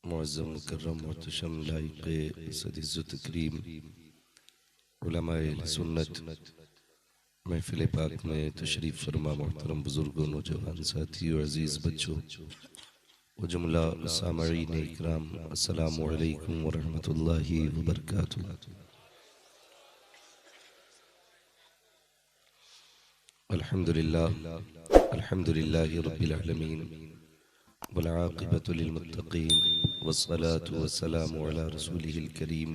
मुअज़्ज़म मुकर्रम मुहतशम लाइक़े सद-इज़्ज़त तकरीम उलमाए सुन्नत महफ़िल पाक में तशरीफ़ फरमा मोहतरम बुज़ुर्गों, नौजवान साथियों, अज़ीज़ बच्चों व जुमला सामईन इकराम, अस्सलामु अलैकुम व रहमतुल्लाहि व बरकातुहू। अल्हम्दुलिल्लाहि रब्बिल आलमीन वल आक़िबतु लिल मुत्तक़ीन वस्सलातु वस्सलामु अला रसूलिहिल करीम।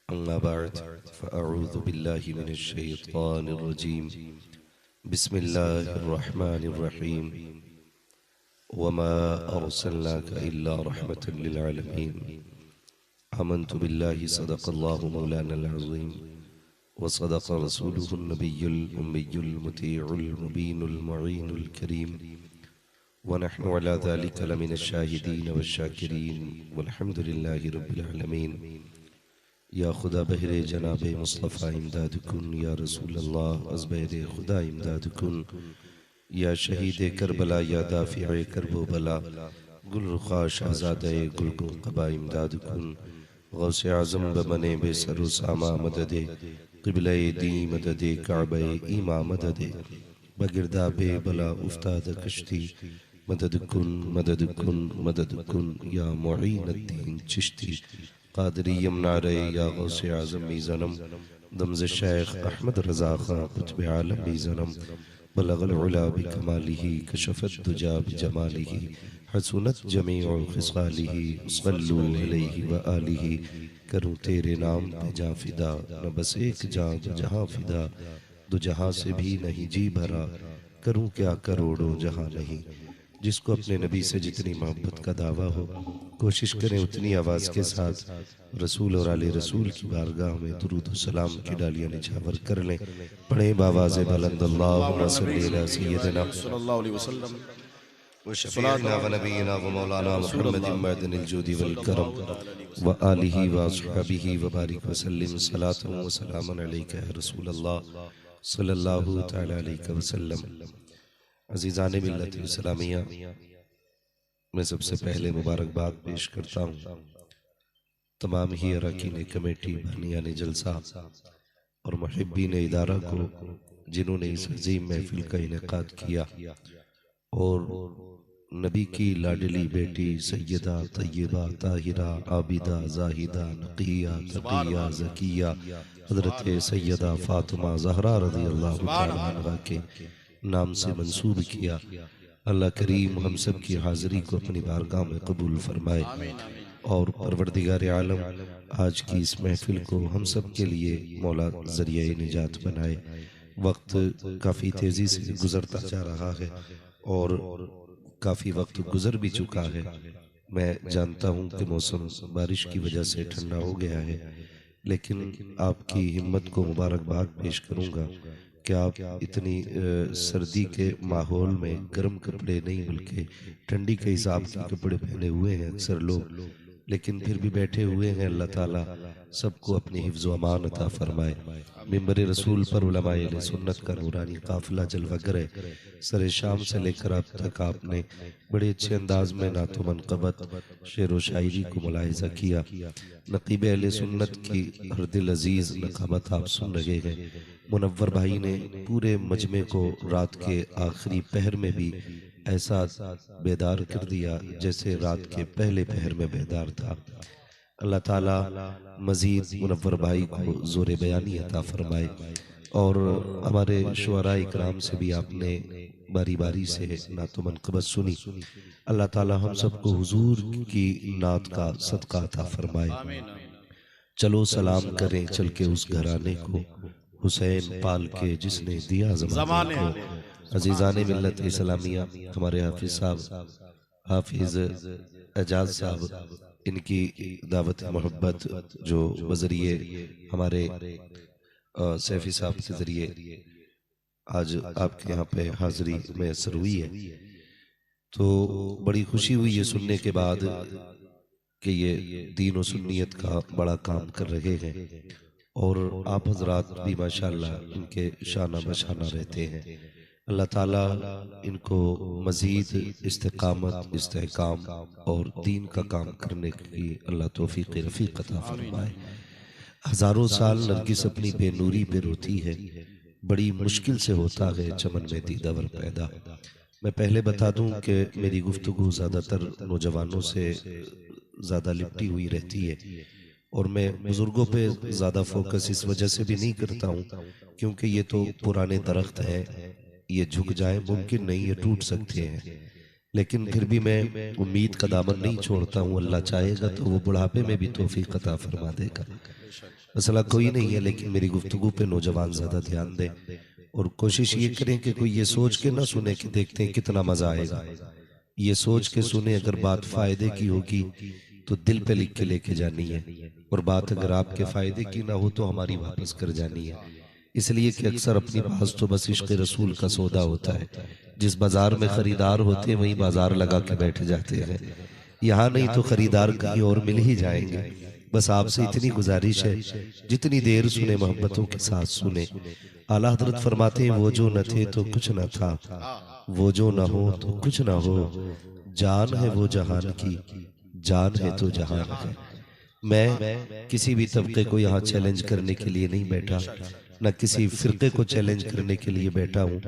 अम्मा बअद फ़अऊज़ु बिल्लाहि मिनश शैतानिर रजीम। बिस्मिल्लाहिर रहमानिर रहीम। वमा अर्सलनाका इल्ला रहमतल लिल आलमीन। आमन्तु बिल्लाहि सदक़ल्लाहु मौलानल अज़ीम व सदक़ रसूलुहुन नबियुल उम्मियुल मुतीउल मुबीनुल मुईनुल करीम व नहनु अला ज़ालिका लमिनश शाहिदीन वश्शाकिरीन वल्हम्दुलिल्लाहि रब्बिल आलमीन। या खुदा बहरे जनाबे मुस्तफ़ा इमदाद कुन, या रसूल अल्लाह अज़बहरे खुदा इमदाद कुन, या शहीद करबला, या दाफ़िए करबो बला, गुल रुखा शहज़ादे गुलगो क़बा इमदाद कुन। गौसे आज़म बमने बेसरो सामा मददे, क़िबले दी मददे, काबे ईमा मददे, बगिरदाबे बला उफ्ताद कश्ती, मदद कुन मदद कुन मदद कुन, या मुईनुद्दीन चिश्ती क़ादरी यमनारे, या गौसे आज़म मीज़नम दमज़ शेख अहमद रज़ा ख़ां क़ुत्ब आलम मीज़नम बलगल उला बिकमालिही कशफ़त दुजा बिजमालिही हसुनत जमीउ ख़िसालिही सल्लु अलैहि व आलिही। करूँ तेरे नाम पे जाँ फ़िदा, न बस एक जाँ दो जहाँ फ़िदा, दो जहाँ से भी नहीं जी भरा, करूँ क्या करोड़ों जहाँ नहीं। जिसको अपने नबी से जितनी मोहब्बत का दावा हो, कोशिश करें उतनी आवाज़ के साथ रसूल और आले रसूल की बारगाह में दुरूद और सलाम की डालियाँ निछावर कर लें। पढ़ें बावाज़े बुलंद अल्लाहुम्मा सल्ली अला सय्यिदिना सल्लल्लाहु अलैहि वसल्लम व शफ़ीइना व नबीना व मौलाना मुहम्मदिन मअदनिल जूदि वल करम व आलिहि व अस्हाबिहि व बारिक व सल्लिम सलातन व सलामन अलैका या रसूल अल्लाह सल्लल्लाहु तआला अलैहि वसल्लम। अज़ीज़ान मिल्लत इस्लामिया, मैं सबसे पहले मुबारकबाद पेश करता हूँ तमाम ही अरकान कमेटी, बानियान जलसा और मुहिब्बीन इदारा को, जिन्होंने इस अजीम महफिल का इनेकाद किया और नबी की लाडली बेटी सैयदा तय्यबा ताहिरा आबिदा जाहिदा नकिया तकिया ज़किया हज़रत सैयदा फ़ातिमा ज़हरा रज़ियल्लाहु तआला अन्हा के नाम से मंसूब किया। अल्लाह करीम हम सब की हाज़िरी को अपनी बारगाह में कबूल फरमाए और परवरदिगार आलम आज की इस महफिल को हम सब के लिए मौला ज़रिया निजात बनाए। वक्त काफ़ी तेज़ी से गुज़रता जा रहा है और काफ़ी वक्त गुज़र भी चुका है। मैं जानता हूँ कि मौसम बारिश की वजह से ठंडा हो गया है, लेकिन आपकी हिम्मत को मुबारकबाद पेश करूँगा कि आप इतनी सर्दी के माहौल में गर्म कपड़े नहीं बल्कि ठंडी के हिसाब के कपड़े पहने हुए हैं अक्सर लोग, लेकिन फिर भी बैठे हुए हैं। अल्लाह ताला सबको अपनी हिफ्ज़ व अमान अता फरमाए। मिंबर रसूल पर उलमाए अहले सुन्नत का नूरानी काफ़िला जलवागर है। सरे शाम से लेकर अब तक आपने बड़े अच्छे अंदाज में नातो मनक़बत, शेर व शायरी को मुलाहिज़ा किया। नक़ीब अहले सुन्नत की हर दिल अज़ीज़ नक़ाबत आप सुन रहे हैं। मुनव्वर भाई ने पूरे मजमे को रात के आखिरी पहर में भी ऐसा बेदार कर दिया जैसे रात के पहले पहर में बेदार था। अल्लाह ताला मज़ीद मुनव्वर भाई को ज़ोर बयानी अता फरमाए और हमारे शुअरा इकराम से भी आपने बारी बारी से नातो मनक़बत सुनी। अल्लाह ताला हम सबको हुजूर की नात का सदका अता फरमाए। चलो सलाम करें चल के उस घराने को, हुसैन पाल के जिसने दिया ज़माने को। अज़ीज़ान मिल्लत इस्लामिया, हमारे हाफिज़ साहब हाफिज़ एजाज साहब, इनकी दावत मोहब्बत जो बज़रिए हमारे सैफ़ी साहब के ज़रिए आज आपके यहाँ पे हाज़िरी मैसर हुई है, तो बड़ी खुशी हुई ये सुनने के बाद कि ये दीन व सुन्नियत का बड़ा काम कर रहे हैं और आप हजरात भी माशाल्लाह इनके शाना बशाना रहते हैं। अल्लाह ताला इनको मज़ीद इस्तिकामत, इस्तेहकाम और दीन का काम करने की अल्लाह तौफीक रफ़ीक अता फरमाए। हज़ारों साल नरगिस अपनी बेनूरी पे रोती है, बड़ी मुश्किल से होता है चमन में दीदावर पैदा। मैं पहले बता दूं कि मेरी गुफ्तगू ज़्यादातर नौजवानों से ज़्यादा लिपटी हुई रहती है और मैं बुज़ुर्गों पे ज़्यादा फोकस इस वजह से भी नहीं करता हूँ क्योंकि ये तो पुराने दरख्त हैं, ये झुक जाए मुमकिन नहीं, ये टूट सकते हैं। लेकिन फिर भी मैं उम्मीद का दामन नहीं छोड़ता हूँ। अल्लाह चाहेगा तो वो बुढ़ापे में भी तौफीक अता फरमा देगा। मसला कोई नहीं है, लेकिन मेरी गुफ्तगू पे नौजवान ज़्यादा ध्यान दें और कोशिश ये करें कि कोई ये सोच के ना सुने कि देखते हैं कितना मज़ा आएगा। ये सोच के सुने अगर बात फ़ायदे की होगी तो दिल पे लिख के लेके जानी है, और बात अगर आपके फ़ायदे की ना हो तो हमारी वापस कर जानी है। इसलिए कि अक्सर अपनी पास तो बस इश्क़ रसूल का सौदा होता है। जिस बाजार में खरीदार होते हैं वहीं बाजार लगा के बैठ जाते हैं। यहाँ नहीं तो खरीदार कहीं और मिल ही जाएंगे। बस आपसे इतनी गुजारिश है, जितनी देर सुने मोहब्बतों के साथ सुने। आला हज़रत फरमाते हैं, वो जो न थे तो कुछ न था, वो जो न हो तो कुछ न हो, जान है वो जहान की, जान है तो जहान है। मैं किसी भी तबके को यहाँ चैलेंज करने के लिए नहीं बैठा, न किसी फिरके को चैलेंज करने के लिए बैठा हूँ।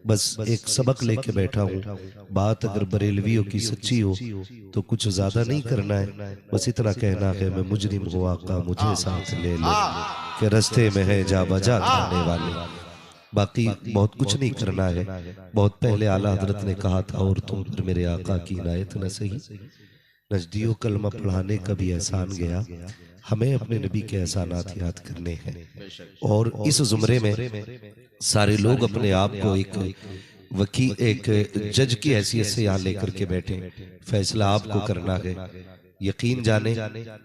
बस एक सबक लेके बैठा हूँ। बात अगर बरेलवियों की सच्ची हो तो कुछ ज्यादा नहीं करना है, बस इतना कहना है, मैं मुजरिम हूँ आका मुझे साथ ले ले, के रास्ते में है जा बजा खाने वाले। बाकी बहुत कुछ नहीं करना है। बहुत पहले आला हजरत ने कहा था, और तुम पर मेरे आका की इनायत न सही, नजदियों कलमा पढ़ाने का भी एहसान गया, हमें अपने नबी के एहसानात याद करने हैं। और इस जुमरे में सारे लोग अपने आप को एक जज की हैसियत से यहाँ लेकर के बैठे, फैसला आपको करना है। यकीन जाने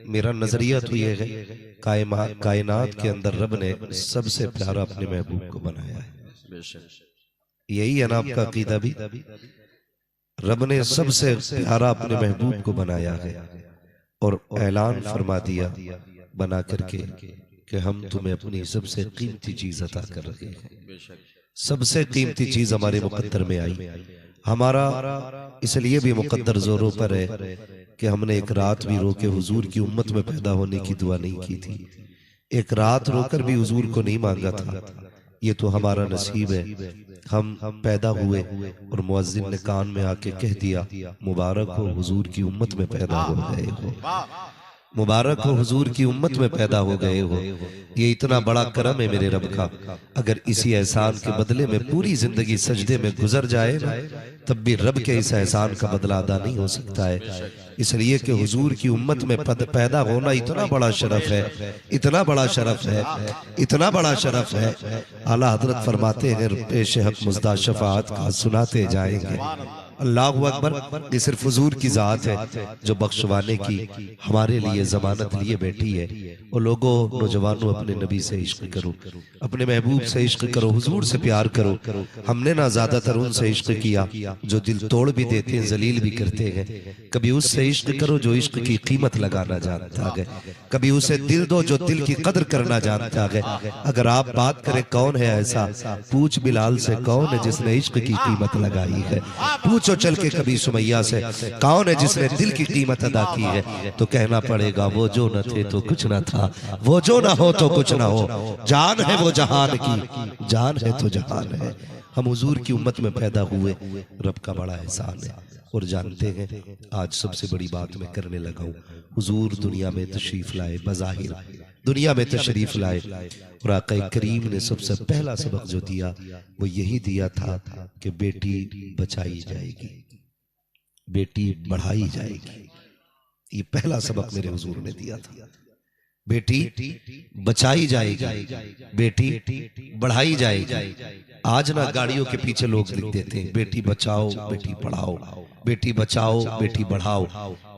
मेरा नजरिया तो यह है, कायनात के अंदर रब ने सबसे प्यारा अपने महबूब को बनाया है। यही है ना आपका अकीदा भी? रब ने सबसे प्यारा अपने महबूब को बनाया है और ऐलान फरमा दिया बना करके कि हम तुम्हें अपनी सबसे कीमती चीज अता कर रहे हैं। सबसे कीमती चीज हमारे मुकद्दर में आई। हमारा इसलिए भी मुकद्दर जोरों पर है कि हमने एक रात भी रो के हुजूर की उम्मत में पैदा होने की दुआ नहीं की थी, एक रात रोकर भी हुजूर को नहीं मांगा था। ये तो हमारा नसीब है। हम पैदा हुए और मुअज्जिन ने कान में आके कह दिया, मुबारक हो हुजूर की उम्मत में पैदा हो गए हो, मुबारक हो हुजूर की उम्मत में पैदा हो गए हो। ये इतना बड़ा करम है मेरे रब का। अगर इसी एहसान के बदले में पूरी जिंदगी सजदे में गुजर जाए ना, तब भी रब के इस एहसान का बदला अदा नहीं हो सकता है। इसलिए कि हुजूर की उम्मत में पैदा होना इतना बड़ा शरफ है, इतना बड़ा शरफ है, इतना बड़ा शरफ है। आला हजरत फरमाते हैं, पेश हक मुज़दा शफाअत का सुनाते जाएंगे। अल्लाहु अकबर। ये सिर्फ हुजूर की जात है जो बख्शवाने की हमारे लिए जमानत लिए बैठी है। वो लोगों, नौजवानों, अपने नबी से इश्क करो, अपने महबूब से इश्क करो, हुजूर से प्यार करो। हमने ना ज्यादातर उनसे इश्क किया जो दिल तोड़ भी देते हैं, जलील भी करते हैं। कभी उससे इश्क करो जो इश्क की कीमत लगाना जानता है, कभी उसे दिल दो जो दिल की कदर करना जानता है। अगर आप बात करें कौन है ऐसा, पूछ बिलाल से कौन है जिसने इश्क की कीमत लगाई है। पूछो चल के कभी सुमैया से कौन है जिसने दिल की कीमत अदा की है। तो कहना पड़ेगा, वो जो न थे तो कुछ न था, वो जो ना हो तो कुछ ना हो, जान है वो जहान की, जान है तो जहान है। हम हुजूर की उम्मत में पैदा हुए, रब का बड़ा एहसान है। और जानते हैं, आज सबसे बड़ी बात मैं करने लगा हूँ। हुजूर दुनिया में तशरीफ लाए, बज़ाहिर दुनिया में तशरीफ लाए, और आका करीम ने सबसे पहला सबक जो दिया वो यही दिया था कि बेटी बचाई जाएगी, बेटी बढ़ाई जाएगी। ये पहला सबक मेरे हुजूर ने दिया था। बेटी बचाई जाएगी, बेटी बढ़ाई जाएगी। आज ना गाड़ियों के पीछे लोग लिख देते हैं, बेटी बचाओ बेटी पढ़ाओ, बेटी बचाओ बेटी बढ़ाओ,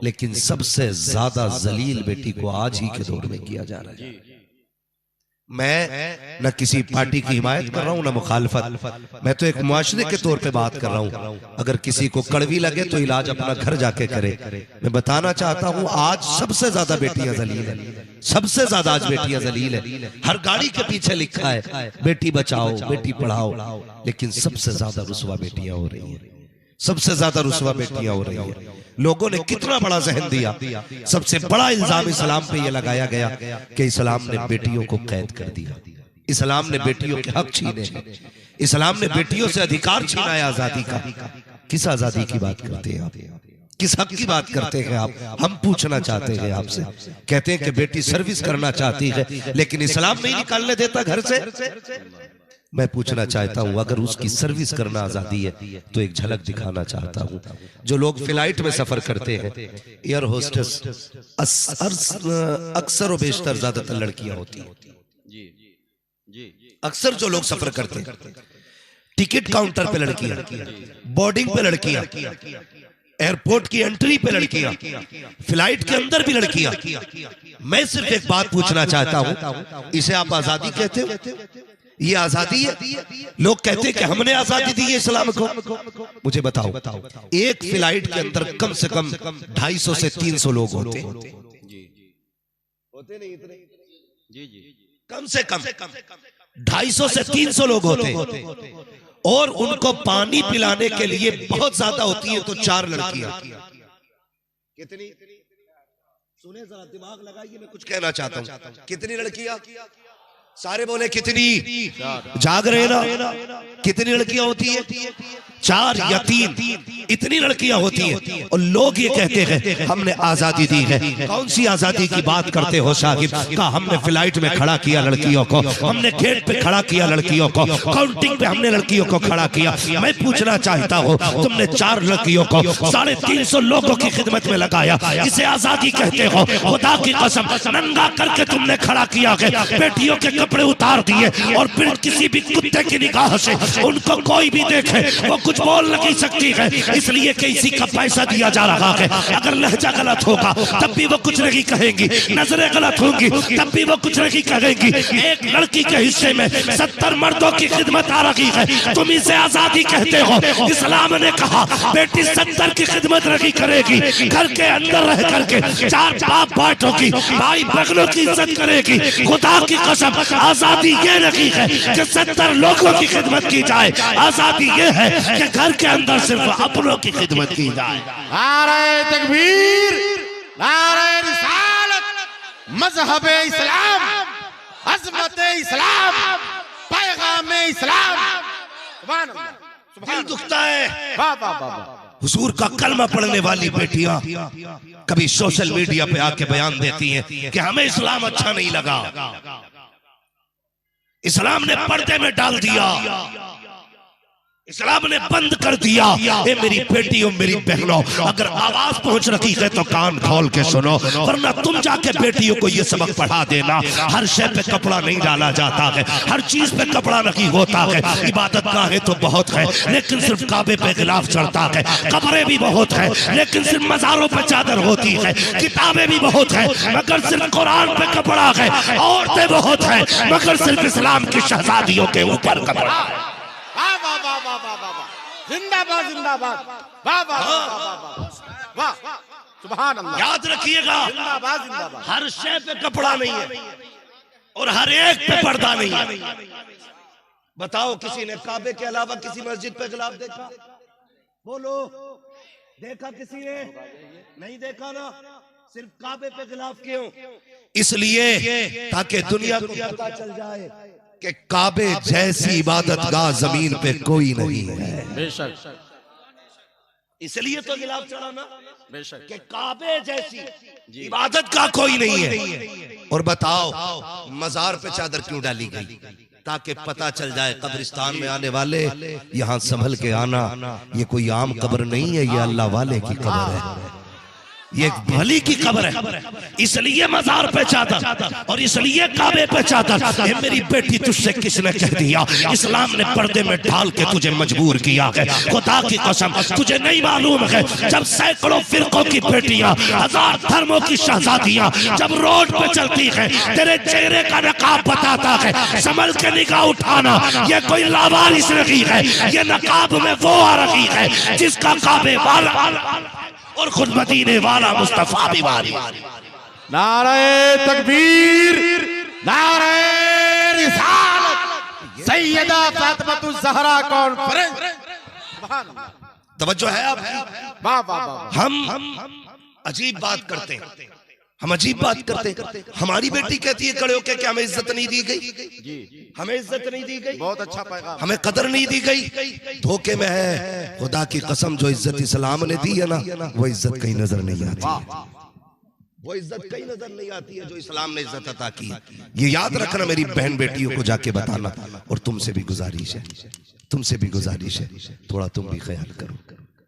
लेकिन सबसे ज्यादा जलील बेटी को आज ही के दौर में किया जा रहा है। मैं न किसी पार्टी की हिमायत कर रहा हूं न मुखालफत, मैं तो एक मुआशरे के तौर पे बात कर रहा हूं। अगर किसी को कड़वी लगे तो इलाज अपना घर जाके करे। मैं बताना चाहता हूं आज सबसे ज्यादा बेटियां जलील है, सबसे ज्यादा आज बेटियां जलील है। हर गाड़ी के पीछे लिखा है बेटी बचाओ बेटी पढ़ाओ, लेकिन सबसे ज्यादा रुसवा बेटियां हो रही हैं, सबसे ज्यादा रुसवा बेटियां हो रही हैं। लोगों ने कितना बड़ा जहन दिया। सबसे बड़ा इल्जाम इस्लाम पे ये लगाया गया कि इस्लाम ने बेटियों को कैद कर दिया, इस्लाम ने बेटियों के हक छीने, इस्लाम ने बेटियों से अधिकार छीना है आजादी का। किस आजादी की बात करते हैं आप, किस हक की बात करते हैं आप? हम पूछना चाहते हैं आपसे। कहते हैं कि बेटी सर्विस करना चाहती है लेकिन इस्लाम नहीं निकालने देता घर से। मैं पूछना चाहता हूं अगर उसकी सर्विस करना आजादी है तो एक झलक दिखाना चाहता हूं। जो लोग फ्लाइट में सफर करते हैं, एयर होस्टेस अक्सर और बेशतर ज्यादातर लड़कियां होती हैं। अक्सर जो लोग सफर करते हैं, टिकट काउंटर पे लड़कियां, बोर्डिंग पे लड़कियां, एयरपोर्ट की एंट्री पे लड़कियां, फ्लाइट के अंदर भी लड़कियां। मैं सिर्फ एक बात पूछना चाहता हूं, इसे आप आजादी कहते हो? ये आजादी है? लोग कहते हैं कि हमने आजादी दी है इस्लाम को। मुझे बताओ, एक फ्लाइट के अंदर कम से कम 250 से 300 लोग होते होते नहीं इतने? कम से कम 250 से 300 लोग होते और उनको पानी पिलाने के लिए बहुत ज्यादा होती है तो 4 लड़कियां। कितनी? सुने जरा, दिमाग लगाइए, मैं कुछ कहना चाहता हूं। कितनी लड़कियां? सारे बोले कितनी? जाग रहे ना? कितनी लड़कियां होती है? 4 या 3, इतनी लड़कियां होती हैं। और लोग ये कहते हैं हमने आजादी दी है। कौन सी आजादी की बात करते हो साहिब? का हमने फ्लाइट में खड़ा किया लड़कियों को, हमने गेट पे खड़ा किया लड़कियों को, काउंटिंग पे हमने लड़कियों को खड़ा किया। मैं पूछना चाहता हूँ, तुमने 4 लड़कियों को 350 लोगों की खिदमत में लगाया, इसे आजादी कहते हो? खुदा की कसम, नंगा करके तुमने खड़ा किया है, बेटियों के कपड़े उतार दिए और फिर किसी भी कुत्ते की निगाह से उनको कोई भी देखे वो कुछ बोल नहीं सकती है, इसलिए कि इसी का पैसा दिया जा रहा है। अगर लहजा गलत होगा तब भी वो कुछ नहीं कहेंगी, नजरें गलत होंगी तब भी वो कुछ नहीं कहेंगी। एक लड़की के हिस्से में 70 मर्दों की खिदमत आ रही है, तुम इसे आजादी कहते हो? इस्लाम ने कहा बेटी 70 की खिदमत नहीं करेगी, घर के अंदर रह करके 4 बाप बाटोगी, भाई बहनों की इज्जत करेगी। खुदा की कसम, आजादी ये नहीं है कि 70 लोगों की खिदमत की जाए, आजादी ये है कि घर के अंदर सिर्फ अपनों की खिदमत की जाए। नारे तकबीर, नारे रिसालत, मजहब इस्लाम, अज़मत इस्लाम, पैगाम इस्लाम। सुभान अल्लाह। दिल दुखता है। वाह वाह वाह। हुजूर का कलमा पढ़ने वाली बेटियां कभी सोशल मीडिया पे आके बयान देती हैं कि हमें इस्लाम अच्छा नहीं लगा, इस्लाम ने पर्दे में डाल दिया, इस्लाम ने बंद कर दिया। ए मेरी बेटियों, मेरी बहनों, अगर आवाज पहुंच रही है तो कान खोल के सुनो, वरना तुम जाके बेटियों को ये सबक पढ़ा देना। हर शय पे कपड़ा नहीं डाला जाता है, हर चीज पे कपड़ा नहीं होता है। इबादत गाहें तो बहुत है लेकिन सिर्फ काबे पे गिलाफ चढ़ता है, कब्रें भी बहुत है लेकिन सिर्फ मजारों पे चादर होती है, किताबें भी बहुत है मगर सिर्फ कुरान पे कपड़ा है, औरतें बहुत है मगर सिर्फ इस्लाम की शहजादियों के ऊपर कपड़ा है। जिंदाबाद जिंदाबाद, वाह वाह वाह वाह, सुभान अल्लाह। याद रखिएगा, जिंदाबाद जिंदाबाद। हर शय पे कपड़ा नहीं है और हर एक पे पर्दा नहीं है। बताओ किसी ने काबे के अलावा किसी मस्जिद पे गिलाफ देखा? बोलो, देखा किसी ने? नहीं देखा ना। सिर्फ काबे पे गिलाफ क्यों? इसलिए ताकि दुनिया को पता चल जाए कि काबे जैसी इबादत गाह जमीन पे कोई नहीं है। बेशक, इसलिए तो गिलाफ चढ़ा ना, बेशक, कि काबे जैसी इबादत का कोई नहीं है। और बताओ मजार पे चादर क्यों डाली गई? ताकि पता चल जाए कब्रिस्तान में आने वाले यहाँ संभल के आना, ये कोई आम कब्र नहीं है, ये अल्लाह वाले की कब्र है। ये एक भली की कब्र है, इसलिए मजार पे चादर और इसलिए काबे पे चादर। ये मेरी बेटी तुझसे किसने कह दिया? इस्लाम ने पर्दे में डाल के तुझे मजबूर किया है। खुदा की कसम तुझे नहीं मालूम है, जब सैकड़ों फिरकों की बेटियां, हजार धर्मों की शहजादियां जब रोड पे चलती है, तेरे चेहरे का नकाब बताता है, संभल के निगाह उठाना। ये कोई लावारिस नहीं है, ये नकाब में वो आ रही है जिसका काबे वाला और खुद मदीने वाला मुस्तफा भी वाली। नारे तकबीर, नारे रिसालत, सैयदा फातिमातुज़ ज़हरा कॉन्फ्रेंस। सुभान अल्लाह। तवज्जो है आप? वाह वाह वाह। हम अजीब बात करते हैं, हम अजीब बात करते हैं। हमारी बेटी कहती है खड़े होकर कि हमें इज्जत नहीं दी गई जी, हमें इज्जत नहीं दी गई, बहुत अच्छा पैगाम, हमें कदर नहीं दी गई। धोखे में है। खुदा की कसम जो इज्जत इस्लाम ने दी है ना, वो इज्जत कहीं नजर नहीं आती। वो इज्जत कहीं नजर नहीं आती है जो इस्लाम ने इज्जत अता की। ये याद रखना मेरी बहन बेटियों को जाके बताना। और तुमसे भी गुजारिश है, तुमसे भी गुजारिश है, थोड़ा तुम भी ख्याल करो,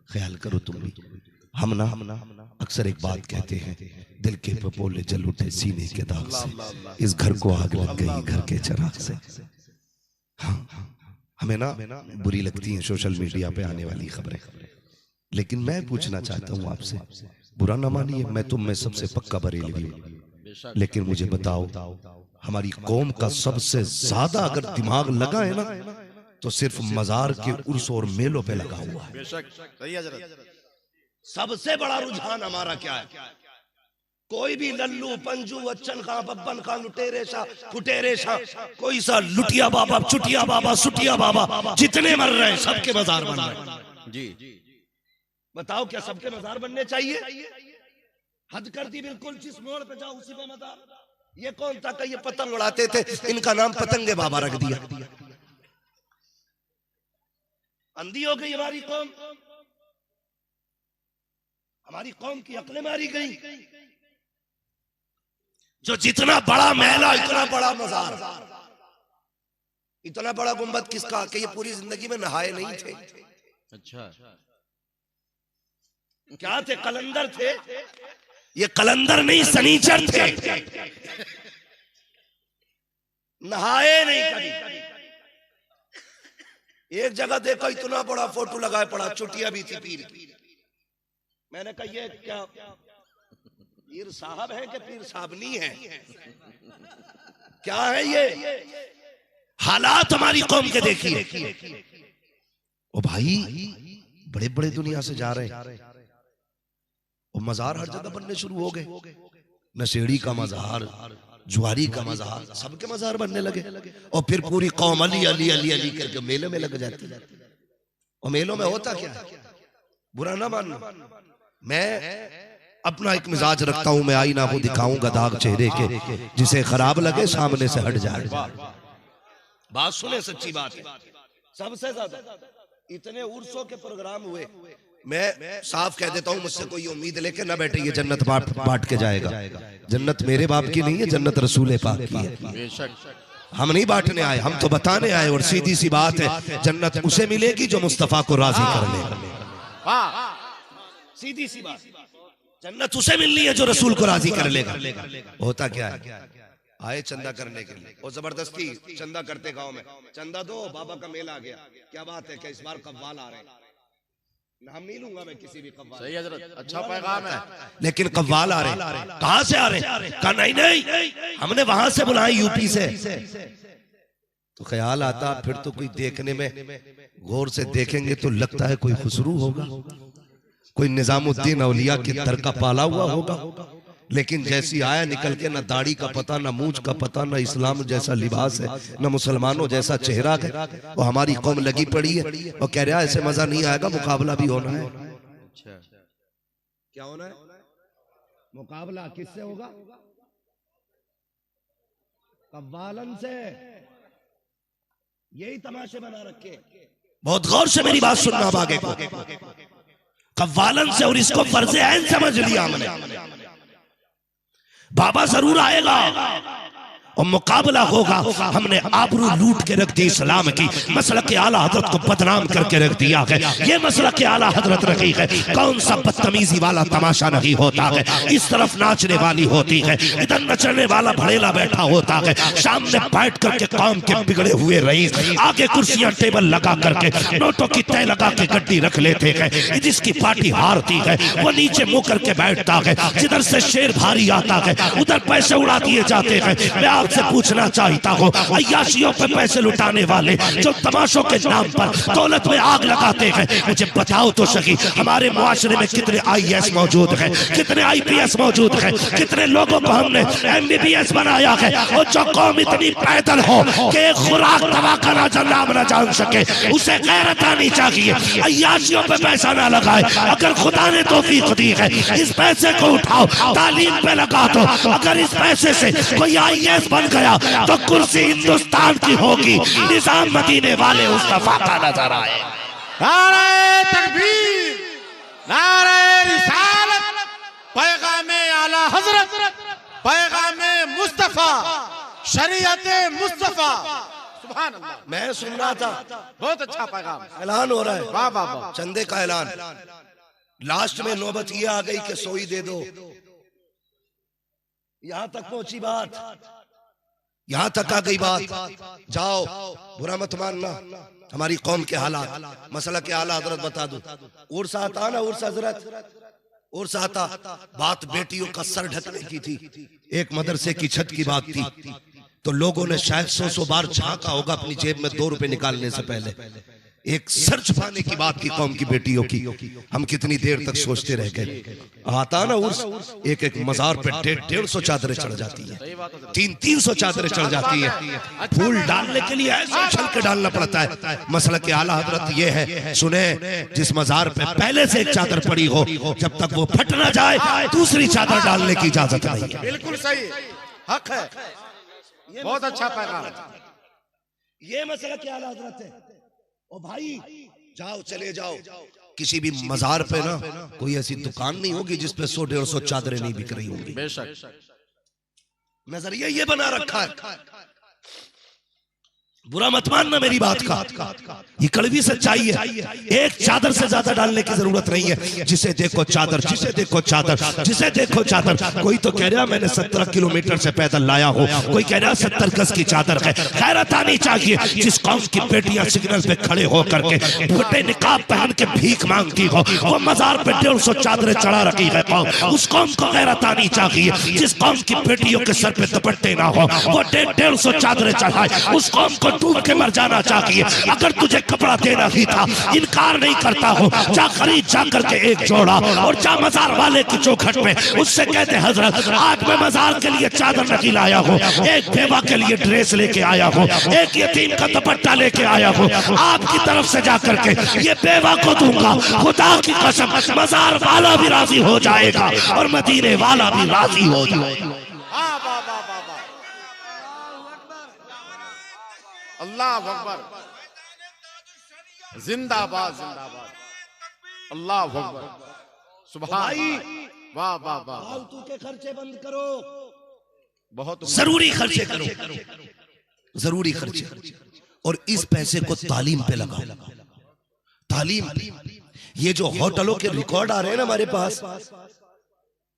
ख्याल करो तुम भी। हम ना अक्सर एक बात कहते हैं, दिल के पपोले जल उठे सीने के दाग से, इस घर को आग लग गई घर के चिराग से। हाँ, हमें ना बुरी लगती हैं सोशल मीडिया पे आने वाली खबरें, लेकिन मैं पूछना चाहता हूँ आपसे, बुरा ना मानिए, मैं तुम में सबसे पक्का बरेलवी हूँ, लेकिन मुझे बताओ हमारी कौम का सबसे ज्यादा अगर दिमाग लगा है ना, तो सिर्फ मजार के उर्स और मेलों पे लगा हुआ है। बेशक सही है हज़रत। सबसे बड़ा रुझान हमारा क्या है? कोई भी लल्लू पंजू अच्छन खां बब्बन खां लुटेरे शाह फुटेरे शाह, कोई सा लुटिया बाबा चुटिया बाबा सुटिया बाबा जितने मर रहे हैं सबके मजार बन रहे हैं। जी, बताओ क्या सबके मजार बनने चाहिए? हद कर दी बिल्कुल, जिस मोड़ पे जाओ उसी पे मजार। ये कौन था कि ये पतंग उड़ाते थे, इनका नाम पतंगे बाबा रख दिया। अंधी हो गई हमारी कौम, हमारी कौम की अक्लें मारी गई। जो जितना बड़ा महला इतना बड़ा मजार, इतना बड़ा गुंबद किसका कि ये पूरी जिंदगी में नहाए नहीं थे। अच्छा, क्या थे? कलंदर थे। ये कलंदर नहीं सनीचर थे, नहाए नहीं कभी। एक जगह देखो इतना बड़ा फोटो लगाए पड़ा, चुटिया भी थी पीर की। मैंने कहा ये क्या पीर साहब है कि पीर साहबनी है? क्या है ये? हालात हमारी कौम के देखिए। ओ भाई, बड़े बड़े दुनिया से जा रहे हैं, और मजार हर जगह बनने शुरू हो गए। नशेड़ी का मजार, जुआरी का मजार, सबके मजार बनने लगे। और फिर पूरी कौम अली अली अली अली करके मेले में लग जाती है। और मेलों में होता क्या है? बुरा ना मानना, मैं अपना एक मिजाज रखता हूं, मैं आईना को दिखाऊंगा दाग चेहरे के, जिसे खराब लगे सामने से हट जाए। बात सुने, सच्ची बात है। सबसे ज्यादा इतने उर्सों के प्रोग्राम हुए, मैं साफ कह देता हूं, मुझसे कोई उम्मीद लेके ना बैठे ये जन्नत बांट के जाएगा। जन्नत मेरे बाप की नहीं है, जन्नत रसूल पाक की है। बेशक हम नहीं बांटने आए, हम तो बताने आए। और सीधी सी बात है, जन्नत उसे मिलेगी जो मुस्तफा को राजी कर ले। सीधी सी बात, जन्नत उसे मिलनी है जो रसूल को राजी कर लेगा। होता क्या है, आए चंदा करने के लिए, और जबरदस्ती चंदा करते गांव में, चंदा दो बाबा का मेला आ गया। क्या बात है, क्या इस बार कव्वाल आ रहे हैं? नाम नहीं लूंगा मैं किसी भी कव्वाल। सही हज़रत, अच्छा पैगाम है। लेकिन कव्वाल आ रहे, कहां से आ रहे? कहा नहीं नहीं, हमने वहां से बुलाए, यूपी से। तो ख्याल आता फिर तो कोई देखने में गौर से देखेंगे तो लगता है कोई खुसरू होगा, कोई निजामुद्दीन औलिया की दर का पाला हुआ होगा। लेकिन जैसी आया निकल के, ना दाढ़ी का पता, ना मूंछ का पता, ना इस्लाम जैसा लिबास है, ना मुसलमानों जैसा चेहरा है। और हमारी कौम लगी पड़ी है और कह रहा है ऐसे मजा नहीं आएगा, मुकाबला भी होना है। क्या होना है? मुकाबला किससे होगा? कव्वालन से। यही तमाशे बना रखे। बहुत गौर से मेरी बात सुनना अब आगे को। कव्वालन से, और इसको फर्ज ऐन समझ लिया हमने। बाबा जरूर आएगा, और मुकाबला होगा। हमने आबरू लूट के रख दी इस्लाम की, मसलक आला हजरत को बदनाम करके रख दिया है। ये मसलक आला हजरत रखी है। कौन सा बदतमीजी वाला तमाशा नहीं होता है, इस तरफ नाचने वाली होती है, इधर नचने वाला भड़ेला बैठा होता है। सामने बैठ करके कौम के बिगड़े हुए रईस आगे कुर्सियां टेबल लगा करके नोटों की तय लगा के गड्डी रख लेते हैं। जिसकी पार्टी हारती है वो नीचे मुंह करके बैठता है। जिधर से शेर भारी आता है उधर पैसे उड़ा दिए जाते हैं। मैं आपसे पूछना चाहता हूँ, अय्याशियों पे पैसे लुटाने वाले जो तमाशों के नाम पर दौलत में आग लगाते हैं, मुझे बताओ तो सही, हमारे मुआशरे में कितने IAS मौजूद हैं, कितने IPS मौजूद हैं, कितने लोगों को हमने MBBS बनाया है। और जो कौम इतनी पैदल हो कि खुराक दवा का नाम न जान सके, उसे गैरत आनी चाहिए। अय्याशियों पे पैसा ना लगाए। अगर खुदा ने तौफीक दी है, इस पैसे को उठाओ, तालीम पे लगा दो। अगर इस पैसे से कोई IAS बन गया तो कुर्सी हिंदुस्तान की होगी। निजाम मदीने वाले मुस्तफा का नजर आए। नारे तकबीर, नारे रिसालत, पैगामे आला हजरत, पैगामे मुस्तफा, शरीयते मुस्तफा। सुभान अल्लाह। मैं सुन रहा था, बहुत अच्छा पैगाम, ऐलान हो रहा है। वाह वाह वाह। चंदे का ऐलान। लास्ट में नौबत ये आ गई कि सोई दे दो। यहां तक पहुंची बात, यहां तक आ गई बात। जाओ, बुरा मत मानना, हमारी कौम के हालात, मसला के आला हजरत बता दो। उर्स आता ना, उर्स हजरत, उर्स आता, बात बेटियों का सर ढकने की थी। एक मदरसे की छत की बात थी, तो लोगों ने शायद 100 बार झांका होगा अपनी जेब में 2 रुपए निकालने से पहले। एक सर छुपाने की बात की कौम की बेटियों की। हम कितनी देर तक सोचते रह गए। आता ना उर्स, एक मजार पे 150 चादरें चढ़ जाती है, 300 चादरें चढ़ जाती है। फूल डालने के लिए ऐसे छल के डालना पड़ता है। मसला के आला हजरत ये है, सुने, जिस मजार पे पहले से एक चादर पड़ी हो, जब तक वो फट ना जाए दूसरी चादर डालने की इजाजत नहीं है। बिल्कुल सही, हक है, बहुत अच्छा पैगाम। ये मसला के आला हजरत है। ओ भाई, जाओ, चले जाओ, किसी भी मजार पे ना कोई ऐसी दुकान नहीं होगी जिसपे 100-150 चादरें नहीं बिक रही होंगी। बेशक नजरिया ये बना रखा है। बुरा मत मानना मेरी बात का, ये कड़वी सच्चाई है। एक चादर से ज्यादा डालने की जरूरत नहीं है। जिसे देखो चादर, जिसे देखो चादर, जिसे देखो चादर। कोई तो कह रहा मैंने 17 किलोमीटर से पैदल लाया हो, कोई कह रहा 70 गज की चादर है। गैरत आनी चाहिए। जिस कौम की बेटियां सिग्नल पे खड़े हो करके फटे निकाब पहन के भीख मांगती हो, वो मजार पे 150 चादरें चढ़ा रखी है कौम, उस कौम को गैरत आनी चाहिए। जिस कौम की बेटियों के सर पे दुपट्टे ना हो, वो 150 चादरें चढ़ाए, उस कौम को डूब के मर जाना चाहिए। अगर तुझे कपड़ा देना ही था, इनकार नहीं करता हूँ, जा खरीद जा करके एक जोड़ा और जा मजार वाले की चौखट में उससे कहते हजरत आज मैं मजार के लिए चादर नहीं लाया हूँ, एक बेवा के लिए ड्रेस लेके आया हूँ, एक यतीम का दुपट्टा लेके आया हूँ, आपकी तरफ से जा करके ये बेवा को दूंगा। खुदा की कसम, मजार वाला भी राजी हो जाएगा और मदीने वाला भी राजी हो जाएगा। अल्लाह अकबर, जिंदाबाद जिंदाबाद, अल्लाह अकबर, सुभान, वाह वाह वाह। फालतू के खर्चे बंद करो, बहुत जरूरी खर्चे करो, जरूरी खर्चे, और इस पैसे को तालीम पे लगाओ। तालीम, ये जो होटलों के रिकॉर्ड आ रहे हैं ना हमारे पास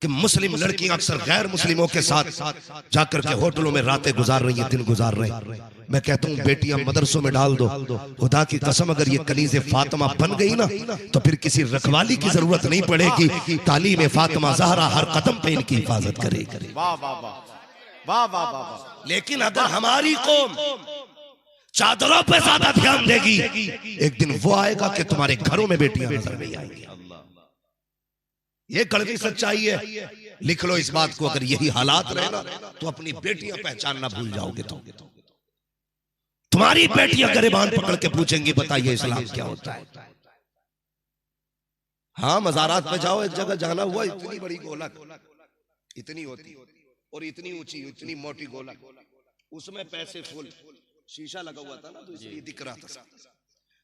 कि मुस्लिम लड़कियां अक्सर गैर मुस्लिमों के साथ जाकर के होटलों में रातें गुजार रही हैं, दिन गुजार रही हैं। मैं कहता हूँ बेटियां मदरसों में डाल दो। खुदा की कसम, अगर ये कनीज़े फातिमा बन गई ना तो फिर किसी रखवाली की जरूरत नहीं पड़ेगी। तालीम फातिमा ज़हरा हर कदम पे इनकी हिफाजत करेगी। वाह वाह वाह वाह वाह वाह। लेकिन अगर हमारी कौम चादरों पे ज्यादा ध्यान देगी, एक दिन वो आएगा कि तुम्हारे घरों में बेटियां नजर नहीं आएंगी। ये कड़वी सच्चाई है, लिख लो इस बात को। अगर यही हालात रहे ना तो अपनी बेटियां पहचानना भूल जाओगे। तो तुम्हारी बेटियां गिरबान पकड़ के पूछेंगी बताइए इस्लाम क्या होता है। हाँ, मज़ारात में जाओ, एक जगह जाना हुआ, इतनी बड़ी गोलक, इतनी होती और इतनी ऊंची, इतनी मोटी गोलक, उसमें पैसे फुल, शीशा लगा हुआ था ना तो इसलिए दिख रहा था।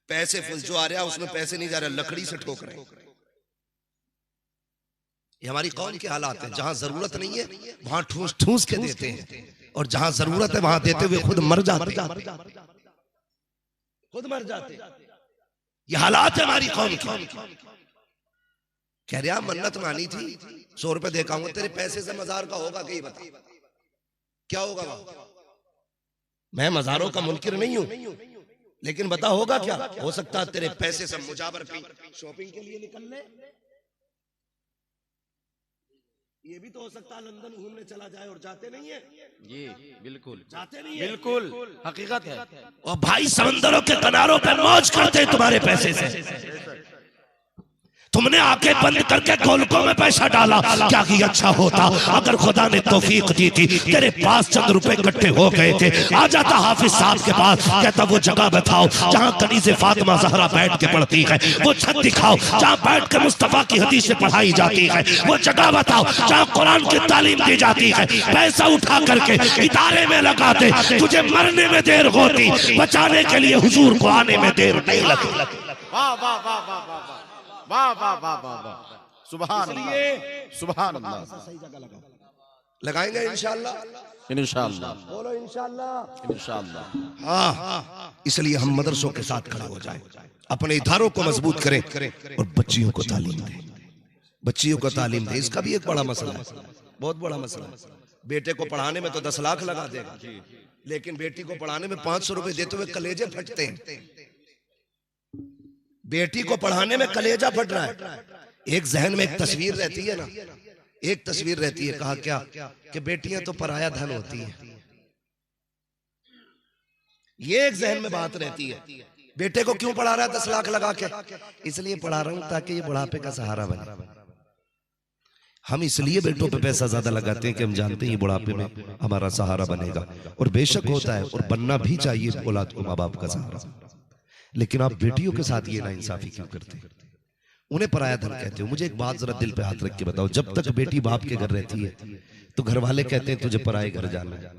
पैसे फुल जो आ रहा उसमें पैसे नहीं जा रहे, लकड़ी से ठोक रहे। ये हमारी कौम के हालात हैं। जहां जरूरत नहीं है वहां ठूस ठूस के देते हैं। और जहां जरूरत है वहां देते हुए खुद मर जाते, खुद मर जाते। ये हालात है हमारी कौम की। कह रहा मन्नत मानी थी 100 रुपए दे आऊंगा, तेरे पैसे से मजार का होगा कहीं बता, क्या होगा वहां? मैं मजारों का मुनकिर नहीं हूं, लेकिन बता होगा क्या? हो सकता है तेरे पैसे से मुजावर कहीं शॉपिंग के लिए निकल ले, ये भी तो हो सकता है लंदन घूमने चला जाए और जाते नहीं है। जी बिल्कुल जाते नहीं है, बिल्कुल हकीकत है। और भाई समंदरों के किनारों पर मौज करते हैं तुम्हारे पैसे से। तुमने आंखें बंद करके गोलकों में पैसा डाला, क्या कि अच्छा होता अगर खुदा ने तौफीक दी थी, तेरे पास चंद रुपए इकट्ठे हो गए थे, आ जाता हाफिज साहब के पास, कहता वो जगह बताओ जहां कनीज़े फातिमा ज़हरा बैठ के पढ़ती है, वो छत दिखाओ जहां बैठ के मुस्तफा की हदीसें पढ़ाई जाती है, वो जगह बताओ जहां कुरान की तालीम दी जाती है। पैसा उठा करके इदारे में लगा दे, तुझे मरने में देर होती, बचाने के लिए हुजूर को आने में देर नहीं लगती। वाह वाह वाह वाह वाह वाह वाह वाह वाह वाह, सुभान अल्लाह सुभान अल्लाह। सही जगह लगाएंगे इंशाअल्लाह, इंशाअल्लाह, बोलो इंशाअल्लाह, इंशाअल्लाह। हाँ, इसलिए हम मदरसों के साथ खड़े हो जाएं, अपने इदारों को मजबूत करें और बच्चियों को तालीम दें, बच्चियों को तालीम दें। इसका भी एक बड़ा मसला है, बहुत बड़ा मसला है। बेटे को पढ़ाने में तो 10 लाख लगा देगा, लेकिन बेटी को पढ़ाने में 500 रुपए देते हुए कलेजे फटते हैं। बेटी को पढ़ाने में कलेजा फट रहा है। एक जहन में एक तस्वीर रहती है ना, एक तस्वीर रहती है, कहा क्या कि बेटियां तो पराया धन होती हैं, ये एक जहन में बात रहती है। बेटे को क्यों पढ़ा रहा है 10 लाख लगा के? इसलिए पढ़ा रहा हूं ताकि ये बुढ़ापे का सहारा बने। हम इसलिए बेटों पे पैसा ज्यादा लगाते हैं कि हम जानते हैं ये बुढ़ापे में हमारा सहारा बनेगा, और बेशक होता है और बनना भी चाहिए औलाद को माँ बाप का सहारा। लेकिन आप बेटियों के साथ ये नाइंसाफी क्यों करते हैं? उन्हें पराया धन कहते हो। मुझे एक बात जरा दिल पे हाथ रख के बताओ, जब तक बेटी बाप के घर रहती है तो घर वाले कहते हैं तुझे पराए घर जाना है,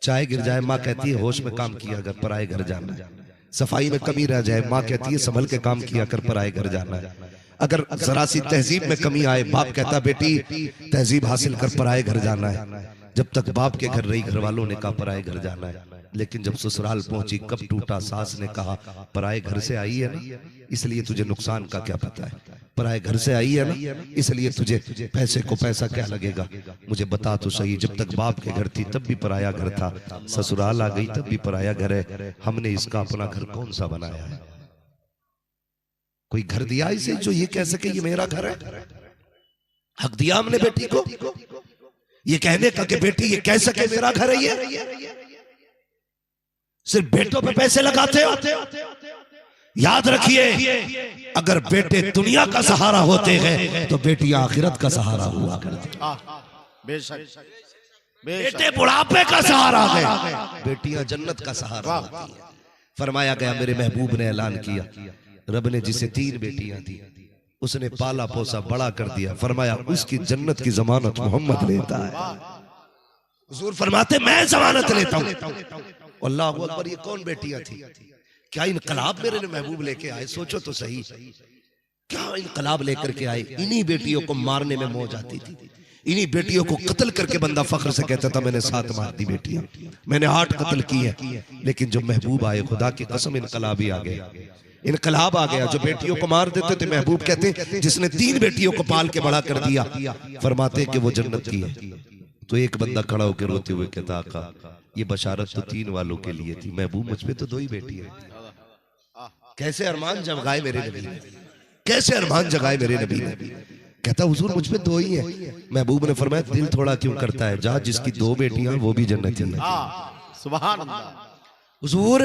चाय गिर जाए माँ कहती है होश में काम किया अगर पराए घर जाना है, सफाई में कमी रह जाए माँ कहती है संभल के काम किया कर पराए घर जाना है, अगर जरा सी तहजीब में कमी आए बाप कहता बेटी तहजीब हासिल कर पराए घर जाना है। जब तक बाप के घर रही घर वालों ने कहा पराए घर जाना है, लेकिन जब ससुराल पहुंची कब टूटा सास ने कहा पराए घर से आई है ना इसलिए तुझे नुकसान का क्या पता है, पराए घर से आई है ना इसलिए तुझे पैसे को पैसा क्या लगेगा, मुझे बता तो सही। जब तक बाप के घर थी तब भी पराया घर था, ससुराल आ गई तब भी पराया घर है, हमने इसका अपना घर कौन सा बनाया है? कोई घर दिया इसे जो ये कह सके ये मेरा घर है? हक दिया हमने बेटी को ये कहने का कि बेटी ये कह सके मेरा घर है ये? सिर्फ बेटों पे पैसे लगाते हो। याद रखिए अगर बेटे दुनिया का सहारा होते हैं तो बेटी आखिरत का सहारा हुआ करती। बेशक बेटे बुढ़ापे का सहारा है, बेटियां जन्नत का सहारा होती है। फरमाया गया मेरे महबूब ने ऐलान किया, रब ने जिसे 3 बेटियां दी उसने पाला पोसा बड़ा कर दिया, फरमाया उसकी जन्नत की जमानत मोहम्मद लेता है। हुजूर फरमाते मैं जमानत लेता हूं। अल्लाह अकबर, ये कौन बेटियां थी? क्या इनकलाब मेरे महबूब लेके आए? सोचो तो सही, क्या इनकलाब लेकर के आए? इन्हीं बेटियों को मारने में मौज आती थी, इन्हीं बेटियों को कत्ल करके बंदा फख्र से कहता था मैंने 7 मार दी बेटियां, मैंने 8 कत्ल किए। लेकिन जब महबूब आए खुदा की कसम इनकलाब ही आ गया, इनकलाब आ गया। जो बेटियों को मार देते थे महबूब कहते जिसने 3 बेटियों को पाल के बड़ा कर दिया, फरमाते कि वो जन्नत की है। तो एक बंदा खड़ा होकर रोते हुए कहता आका ये बशारत तो 3 वालों के लिए थी, महबूब मुझ पे तो 2 ही बेटी है। कैसे अरमान जगाए मेरे नबी ने, कैसे अरमान जगाए मेरे नबी ने। कहता हुजूर मुझ पे 2 ही है। महबूब ने फरमाया दिल थोड़ा क्यों करता है, जा जिसकी 2 बेटियां वो भी जन्नती है। सुभान अल्लाह। हुजूर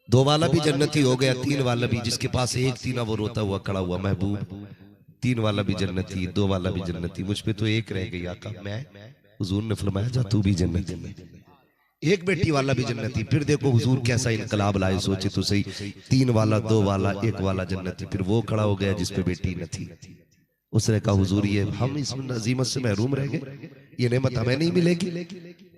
2 वाला भी जन्नती हो गया, 3 वाला भी, जिसके पास 1 थी ना वो रोता हुआ खड़ा हुआ, महबूब 3 वाला भी जन्नती 2 वाला भी जन्नती, मुझ पे तो 1 रह गई आका मैं। हुजूर ने फरमाया जा तू भी जन्नती, 1 बेटी वाला भी जन्नती। फिर देखो हुजूर कैसा इनकलाब लाए, सोचे तो सही, 3 वाला 2 वाला 1 वाला जन्नती। फिर वो खड़ा हो गया जिसपे बेटी न थी, उसने कहा हुजूर ये हम इस नजीमत से महरूम रह गए, ये नेमत हमें नहीं मिलेगी।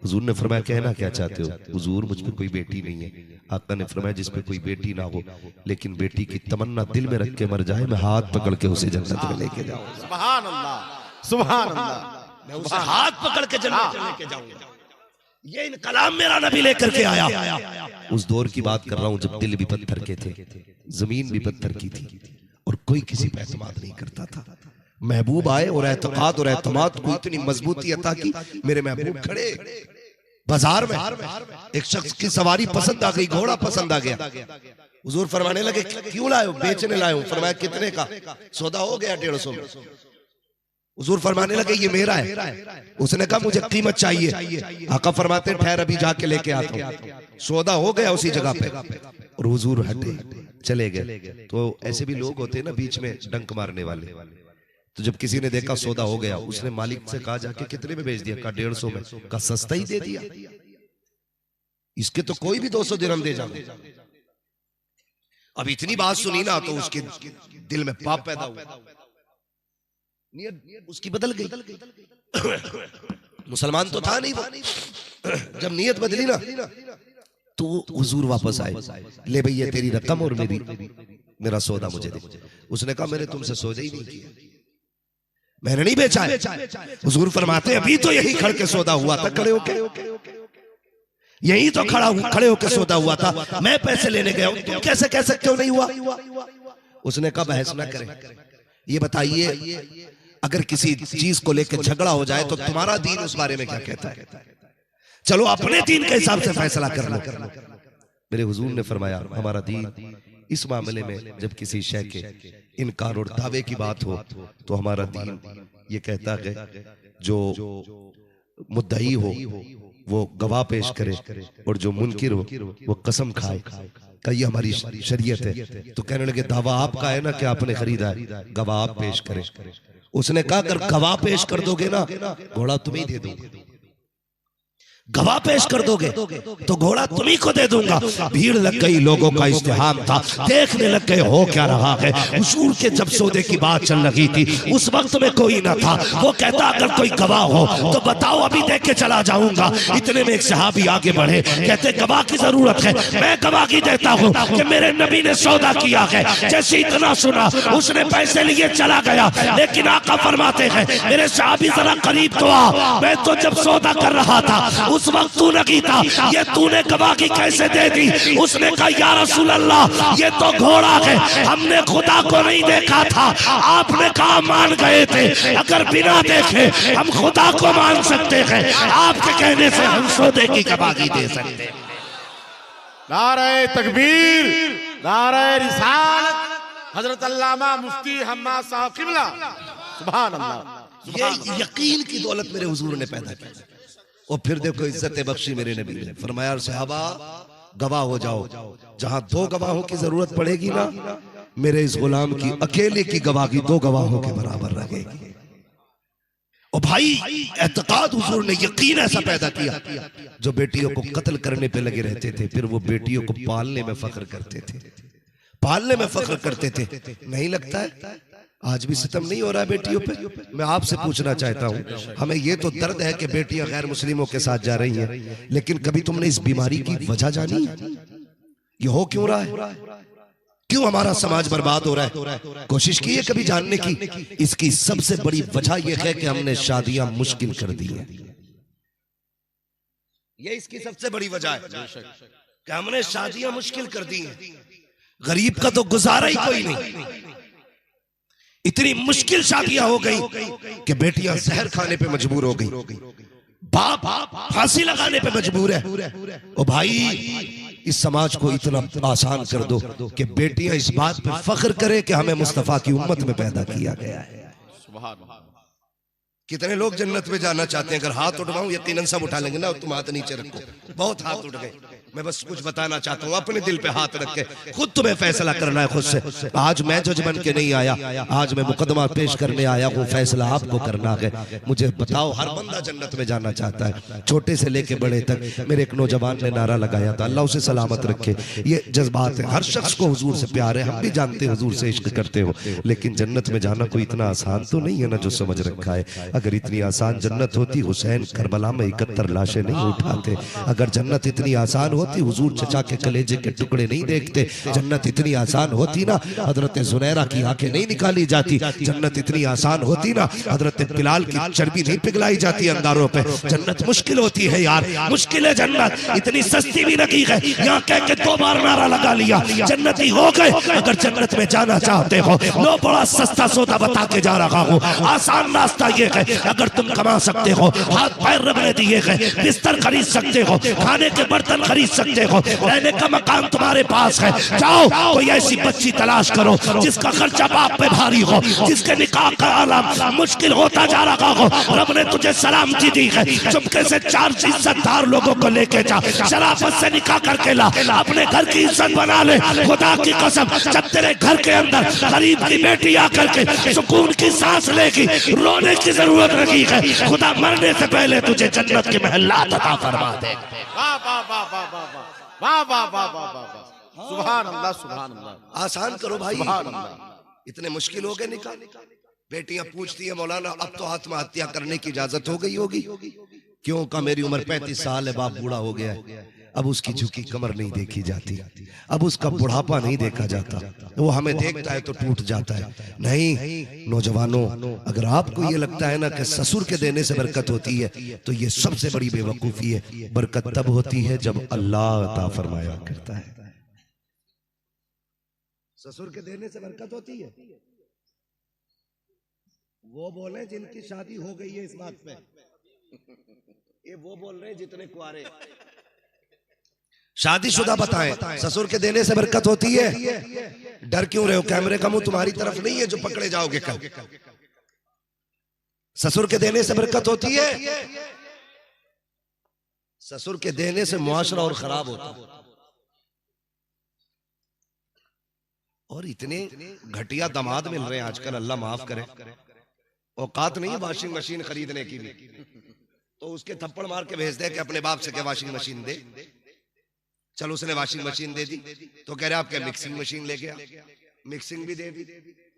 हुजूर ने फरमाया कहना क्या चाहते हो? हुजूर मुझ पे कोई बेटी नहीं है। आका ने फरमाया जिस पे कोई बेटी ना हो लेकिन बेटी की तमन्ना दिल में रख के मर जाए, मैं हाथ पकड़ के उसे जन्नत में लेके जाऊंगा। सुभान अल्लाह, सुभान अल्लाह। मैं उसे हाथ पकड़ के जन्नत में लेके जाऊंगा। ये इनकलाब मेरा नबी लेकर के आया। उस दौर की बात कर रहा हूं जब दिल भी पत्थर के थे, जमीन भी पत्थर की थी और कोई किसी पर एतमाद नहीं करता था। महबूब आए और एतकाद और एतमाद को इतनी मजबूती अता की, मेरे महबूब खड़े बाजार में, एक शख्स की सवारी पसंद आ गई, घोड़ा पसंद आ गया। हुजूर फरमाने लगे क्यों लाए हो? बेचने लाए हूं। फरमाया कितने का? सौदा हो गया 150 में। हुजूर फरमाने लगे ये मेरा है। उसने कहा मुझे कीमत चाहिए। आका फरमाते ठहर अभी जाके लेके आता हूं। सौदा हो गया उसी जगह पे और हुजूर हटे चले गए। तो ऐसे भी लोग होते हैं ना बीच में डंक मारने वाले। तो जब किसी ने देखा सौदा हो गया, उसने मालिक से कहा जाके कितने में बेच दिया? कहा 150 में। कहा सस्ता ही दे दिया, इसके तो कोई भी 200 दिरहम दे जाओ। अब इतनी बात सुनी ना तो उसके दिल में पाप पैदा हुआ, नियत उसकी बदल गई। मुसलमान तो था नहीं वो। जब नियत बदली ना तो हुजूर वापस आए, ले भैया तेरी रकम और मेरा सौदा मुझे दे। उसने कहा मैंने तुमसे सौदा ही नहीं किया, मैंने नहीं बेचा है। हुजूर फरमाते अभी तो यही खड़ के सौदा हुआ था, खड़े होके यही तो खड़े होके सौदा हुआ था। मैं पैसे लेने गया हूं, तुम कैसे कह सकते हो नहीं हुआ? उसने कहा बहस ना करें, ये बताइए अगर किसी चीज को लेकर झगड़ा हो जाए तो तुम्हारा दीन उस बारे में क्या कहता है? चलो अपने दीन के हिसाब से फैसला कर लो। मेरे हुजूर ने फरमाया हमारा दीन इस मामले में जब किसी शय के इनकार और दावे की बात हो तो हमारा दीन ये कहता है जो मुद्दई हो वो गवाह पेश करे और जो मुनकिर हो वो कसम खाए। का ये हमारी शरीयत है। तो कहने लगे दावा आपका है ना कि आपने खरीदा है? गवाह आप पेश करें। उसने कहा अगर गवाह पेश कर दोगे ना घोड़ा तुम्हें दे दूंगा, गवाह पेश कर दोगे तो घोड़ा तुम्ही को दे दूंगा। भीड़ लग गई, लोगों का इज्तिहाम था, देखने लग गए हो क्या रहा है। हुजूर के जब सौदे की बात चल रही थी उस वक्त में कोई ना था। वो कहता अगर कोई गवाह हो तो बताओ अभी देख के चला जाऊंगा। इतने में एक सहाबी आगे बढ़े, कहते गवाह की जरूरत है, मैं गवाही देता हूँ कि मेरे नबी ने सौदा किया है। जैसे इतना सुना उसने पैसे लिए चला गया, लेकिन आका फरमाते हैं मेरे सहाबी जरा करीब तो आ, मैं तो जब सौदा कर रहा था उस वक्त तू नहीं था, ये तूने गवाही कैसे दे दी? उसने कहा या रसूल अल्लाह ये तो घोड़ा है, हमने खुदा को नहीं देखा था, आपने कहा मान गए थे, अगर बिना देखे हम खुदा को मान सकते हैं, आपके कहने से हम सौदे की गवाही दे सकते हैं। नारे तकबीर, नारे रिसालत, हजरत अल्लामा मुफ्ती हम्माद साहब किबला, सुभान अल्लाह। ये यकीन की दौलत मेरे हुजूर ने पैदा की। और फिर देखो इज्जत बख्शी मेरे नबी ने फरमाया सहाबा गवाह हो जाओ, जहां 2 गवाहों की जरूरत पड़ेगी ना मेरे इस गुलाम की अकेले की गवाही 2 गवाहों के बराबर रहेगी। और भाई एतकाद हुजूर ने यकीन ऐसा पैदा किया, जो बेटियों को कत्ल करने पे लगे रहते थे फिर वो बेटियों को पालने में फख्र करते थे, पालने में फख्र करते थे। नहीं लगता है आज भी सितम नहीं हो रहा है बेटियों पे? मैं आपसे पूछना चाहता हूँ, हमें ये तो दर्द है कि बेटियां गैर मुस्लिमों के साथ जा रही हैं, लेकिन कभी तुमने इस बीमारी की वजह जानी? ये हो क्यों रहा है? क्यों हमारा समाज बर्बाद हो रहा है? कोशिश की है कभी जानने की? इसकी सबसे बड़ी वजह यह है कि हमने शादियां मुश्किल कर दी है। ये इसकी सबसे बड़ी वजह है कि हमने शादियां मुश्किल कर दी हैं। गरीब का तो गुजारा ही कोई नहीं, इतनी मुश्किल शादियां हो गई कि बेटियां जहर खाने पे मजबूर हो गई, बाप फांसी लगाने पे मजबूर है। ओ भाई इस समाज को इतना आसान कर दो कि बेटियां इस बात पे फख्र करे कि हमें मुस्तफा की उम्मत में पैदा किया गया है। कितने लोग जन्नत में जाना चाहते हैं? अगर हाथ उठवाऊं यकीनन सब उठा लेंगे ना, तुम हाथ नीचे रखो। बहुत हाथ उठ गए, मैं बस कुछ बताना चाहता हूँ, अपने दिल पे हाथ रख के खुद तुम्हें फैसला करना है खुद से। आज मैं जज बन के नहीं आया, आज मैं मुकदमा पेश करने आया हूँ, फैसला आपको करना है। मुझे बताओ हर बंदा जन्नत में जाना चाहता है, छोटे से लेके बड़े तक। मेरे एक नौजवान ने नारा लगाया था अल्लाह उसे सलामत रखे। ये जज्बात है, हर शख्स को हुजूर से प्यार है, हम भी जानते हैं हुजूर से इश्क करते हो, लेकिन जन्नत में जाना कोई इतना आसान तो नहीं है ना जो समझ रखा है। अगर इतनी आसान जन्नत होती हुसैन करबला में 71 लाशें नहीं उठाते। अगर जन्नत इतनी आसान होती हुजूर चचा के कलेजे के टुकड़े नहीं देखते। जन्नत इतनी आसान होती ना हजरत जुनैरा की आंखें नहीं निकाली जाती। जन्नत इतनी आसान होती ना हजरत बिलाल की चर्बी नहीं पिघलाई जाती अंगारों पे। जन्नत मुश्किल होती है यार, मुश्किल है जन्नत, इतनी सस्ती भी नहीं है। यहाँ कह के 2 बार नारा लगा लिया जन्नती हो गए। अगर जन्नत में जाना चाहते हो लो बड़ा सस्ता सौदा बता के जा रहा हूँ। आसान रास्ता ये है, अगर तुम कमा सकते हो, हाथ पैर रबने दिए गए, बिस्तर खरीद सकते हो, खाने के बर्तन खरीद सकते हो, रहने का मकान तुम्हारे पास है, जाओ कोई ऐसी बच्ची तलाश करो जिसका खर्चा बाप पे भारी हो, जिसके निकाह का आलम मुश्किल होता जा रहा हो। रब ने तुझे सलामती दी है, चुपके से 4 इज्जतदार लोगों को लेके जा, शराफत से निकाह करके ला, अपने घर की इज्जत बना ले। खुदा की कसम जब तेरे घर के अंदर गरीब की बेटी आकर के सुकून की सांस लेगी, रोने की जरूरत नहीं है। खुदा मरने से पहले तुझे जन्नत के महल्लात अता फरमा दे। वाह वाह वाह वाह वाह वाह वाह वाह वाह वाह, सुभान अल्लाह सुभान अल्लाह। आसान करो भाई, सुभान अल्लाह। इतने मुश्किल हो गए निकाह। बेटियां पूछती है मौलाना अब तो आत्महत्या करने की इजाजत हो गई होगी। क्यों का मेरी उम्र 35 साल है, बाप बूढ़ा हो गया है, अब उसकी झुकी कमर नहीं देखी जाती, अब उसका बुढ़ापा नहीं देखा जाता, वो हमें देखता है तो टूट जाता है। नहीं नौजवानों, अगर आपको ये लगता है ना कि ससुर के देने से बरकत होती है तो ये सबसे बड़ी बेवकूफी है। बरकत तब होती है जब अल्लाह अता फरमाया करता है। ससुर के देने से बरकत होती है। वो बोले जिनकी शादी हो गई है इस बात पे, ये वो बोल रहे हैं जितने कुआरे। शादीशुदा बताएं ससुर के देने से बरकत होती है। डर क्यों रहे हो? कैमरे का मुंह तुम्हारी तरफ नहीं है जो पकड़े जाओगे कल। ससुर के देने से बरकत होती है। ससुर के देने से मुआशरा और खराब होता है। और इतने घटिया दामाद मिल रहे हैं आजकल, अल्लाह माफ करे। औकात नहीं है वाशिंग मशीन खरीदने की भी, तो उसके थप्पड़ मार के भेज दे कि अपने बाप से क्या वाशिंग मशीन दे। चलो उसने वाशिंग मशीन दे दी तो कह रहा आप क्या मिक्सिंग मशीन ले गया, मिक्सिंग भी दे दी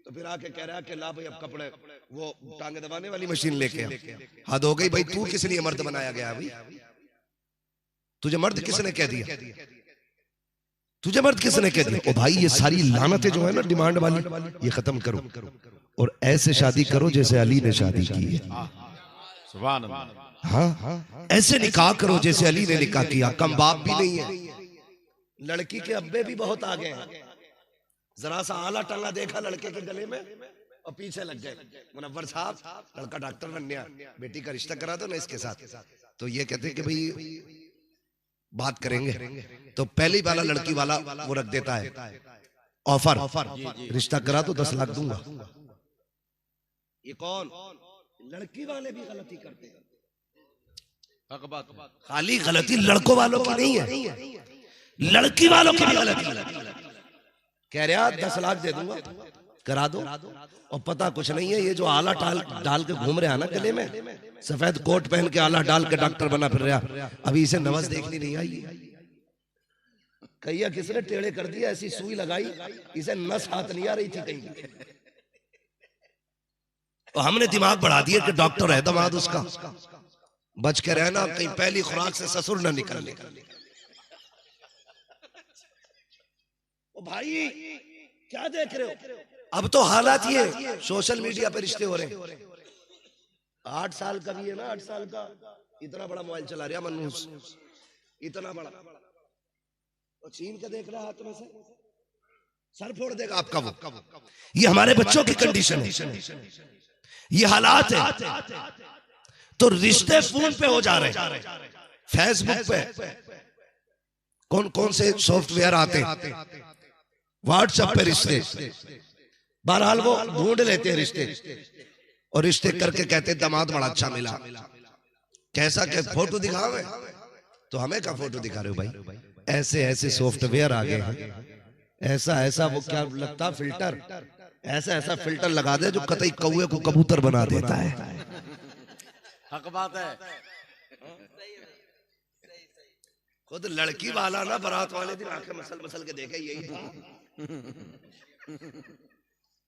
तो फिर आके कह रहा कि ला भाई अब कपड़े वो टांगे दबाने वाली मशीन लेके आ। हद हो गई भाई, तू किस लिए मर्द बनाया गया भाई? तुझे मर्द किसने कह दिया? तुझे मर्द किसने कह दिया? ओ भाई ये सारी लानतें जो है ना डिमांड वाली, ये खत्म करो और ऐसे शादी करो जैसे अली ने शादी की है। सुभान अल्लाह। हाँ, ऐसे निकाह करो जैसे अली ने निकाह किया। कम बाप भी नहीं है, लड़की के अब्बे भी बहुत आगे हैं। जरा सा आला टल्ला देखा लड़के के गले में और पीछे लग गए। मुनव्वर साहब लड़का डॉक्टर बन गया, बेटी का रिश्ता करा दो ना इसके साथ। तो ये कहते कि भाई बात करेंगे, तो पहली वाला लड़की वाला वो रख देता है ऑफर, रिश्ता करा तो 10 लाख दूंगा। ये कौन? लड़की वाले भी गलती करते हैं। खाली गलती लड़कों वालों की नहीं है, लड़की वालों की भी गलती। कह रहा 10 लाख दे दूंगा, करा दो, और पता कुछ नहीं है। ये जो आला डाल के घूम रहे हैं ना गले में, सफेद कोट पहन के आला डाल के डॉक्टर बना फिर रहा, अभी इसे नवज देखनी नहीं आई। कहिया किसने टेढ़े कर दिया, ऐसी सुई लगाई इसे नस हाथ नहीं आ रही थी कहीं, तो हमने दिमाग बढ़ा दिया कि डॉक्टर है दामाद उसका। बच के रहना, कहीं पहली खुराक से ससुर न निकलने। ओ भाई क्या देख रहे हो? अब तो हालात ये सोशल मीडिया पे रिश्ते हो रहे हैं। 8 साल का भी है ना, 8 साल का इतना बड़ा मोबाइल चला रहा मनूस, इतना बड़ा, और छीन के देख रहा हाथ में से, सर फोड़ देगा आपका वो। ये हमारे बच्चों की कंडीशन है, ये हालात है। तो रिश्ते फोन पे हो जा रहे हैं, फेसबुक पे कौन कौन से सॉफ्टवेयर आते हैं, व्हाट्सएप पे रिश्ते। बहरहाल वो ढूंढ लेते हैं रिश्ते, और रिश्ते करके कहते हैं दामाद बड़ा अच्छा मिला। कैसा क्या फोटो दिखावे? तो हमें क्या फोटो दिखा रहे हो भाई? ऐसे ऐसे सॉफ्टवेयर आ गए हैं, ऐसा ऐसा वो क्या लगता फिल्टर, ऐसा ऐसा फिल्टर लगा दे जो कतई कौवे को कबूतर बना देता है। हक बात है। खुद लड़की वाला ना बारात वाले दिन आके मसल मसल के देखे यही था।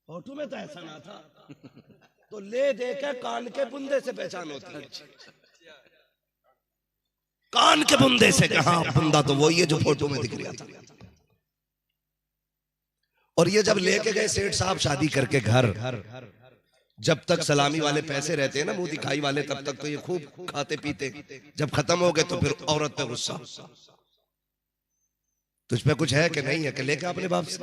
फोटो में तो ऐसा ना था, तो तो ले दे के कान के बुंदे से पहचान होती है। कान के बुंदे से कहा बुंदा तो वही है जो फोटो में दिख रहा था। और ये जब लेके गए सेठ साहब शादी करके घर, जब तक सलामी वाले पैसे रहते हैं ना मुंह दिखाई वाले, तब तक तो ये खूब खाते पीते, जब खत्म हो गए तो फिर औरत पे गुस्सा, तुझ पे कुछ है कि नहीं है कि लेके अपने बाप से।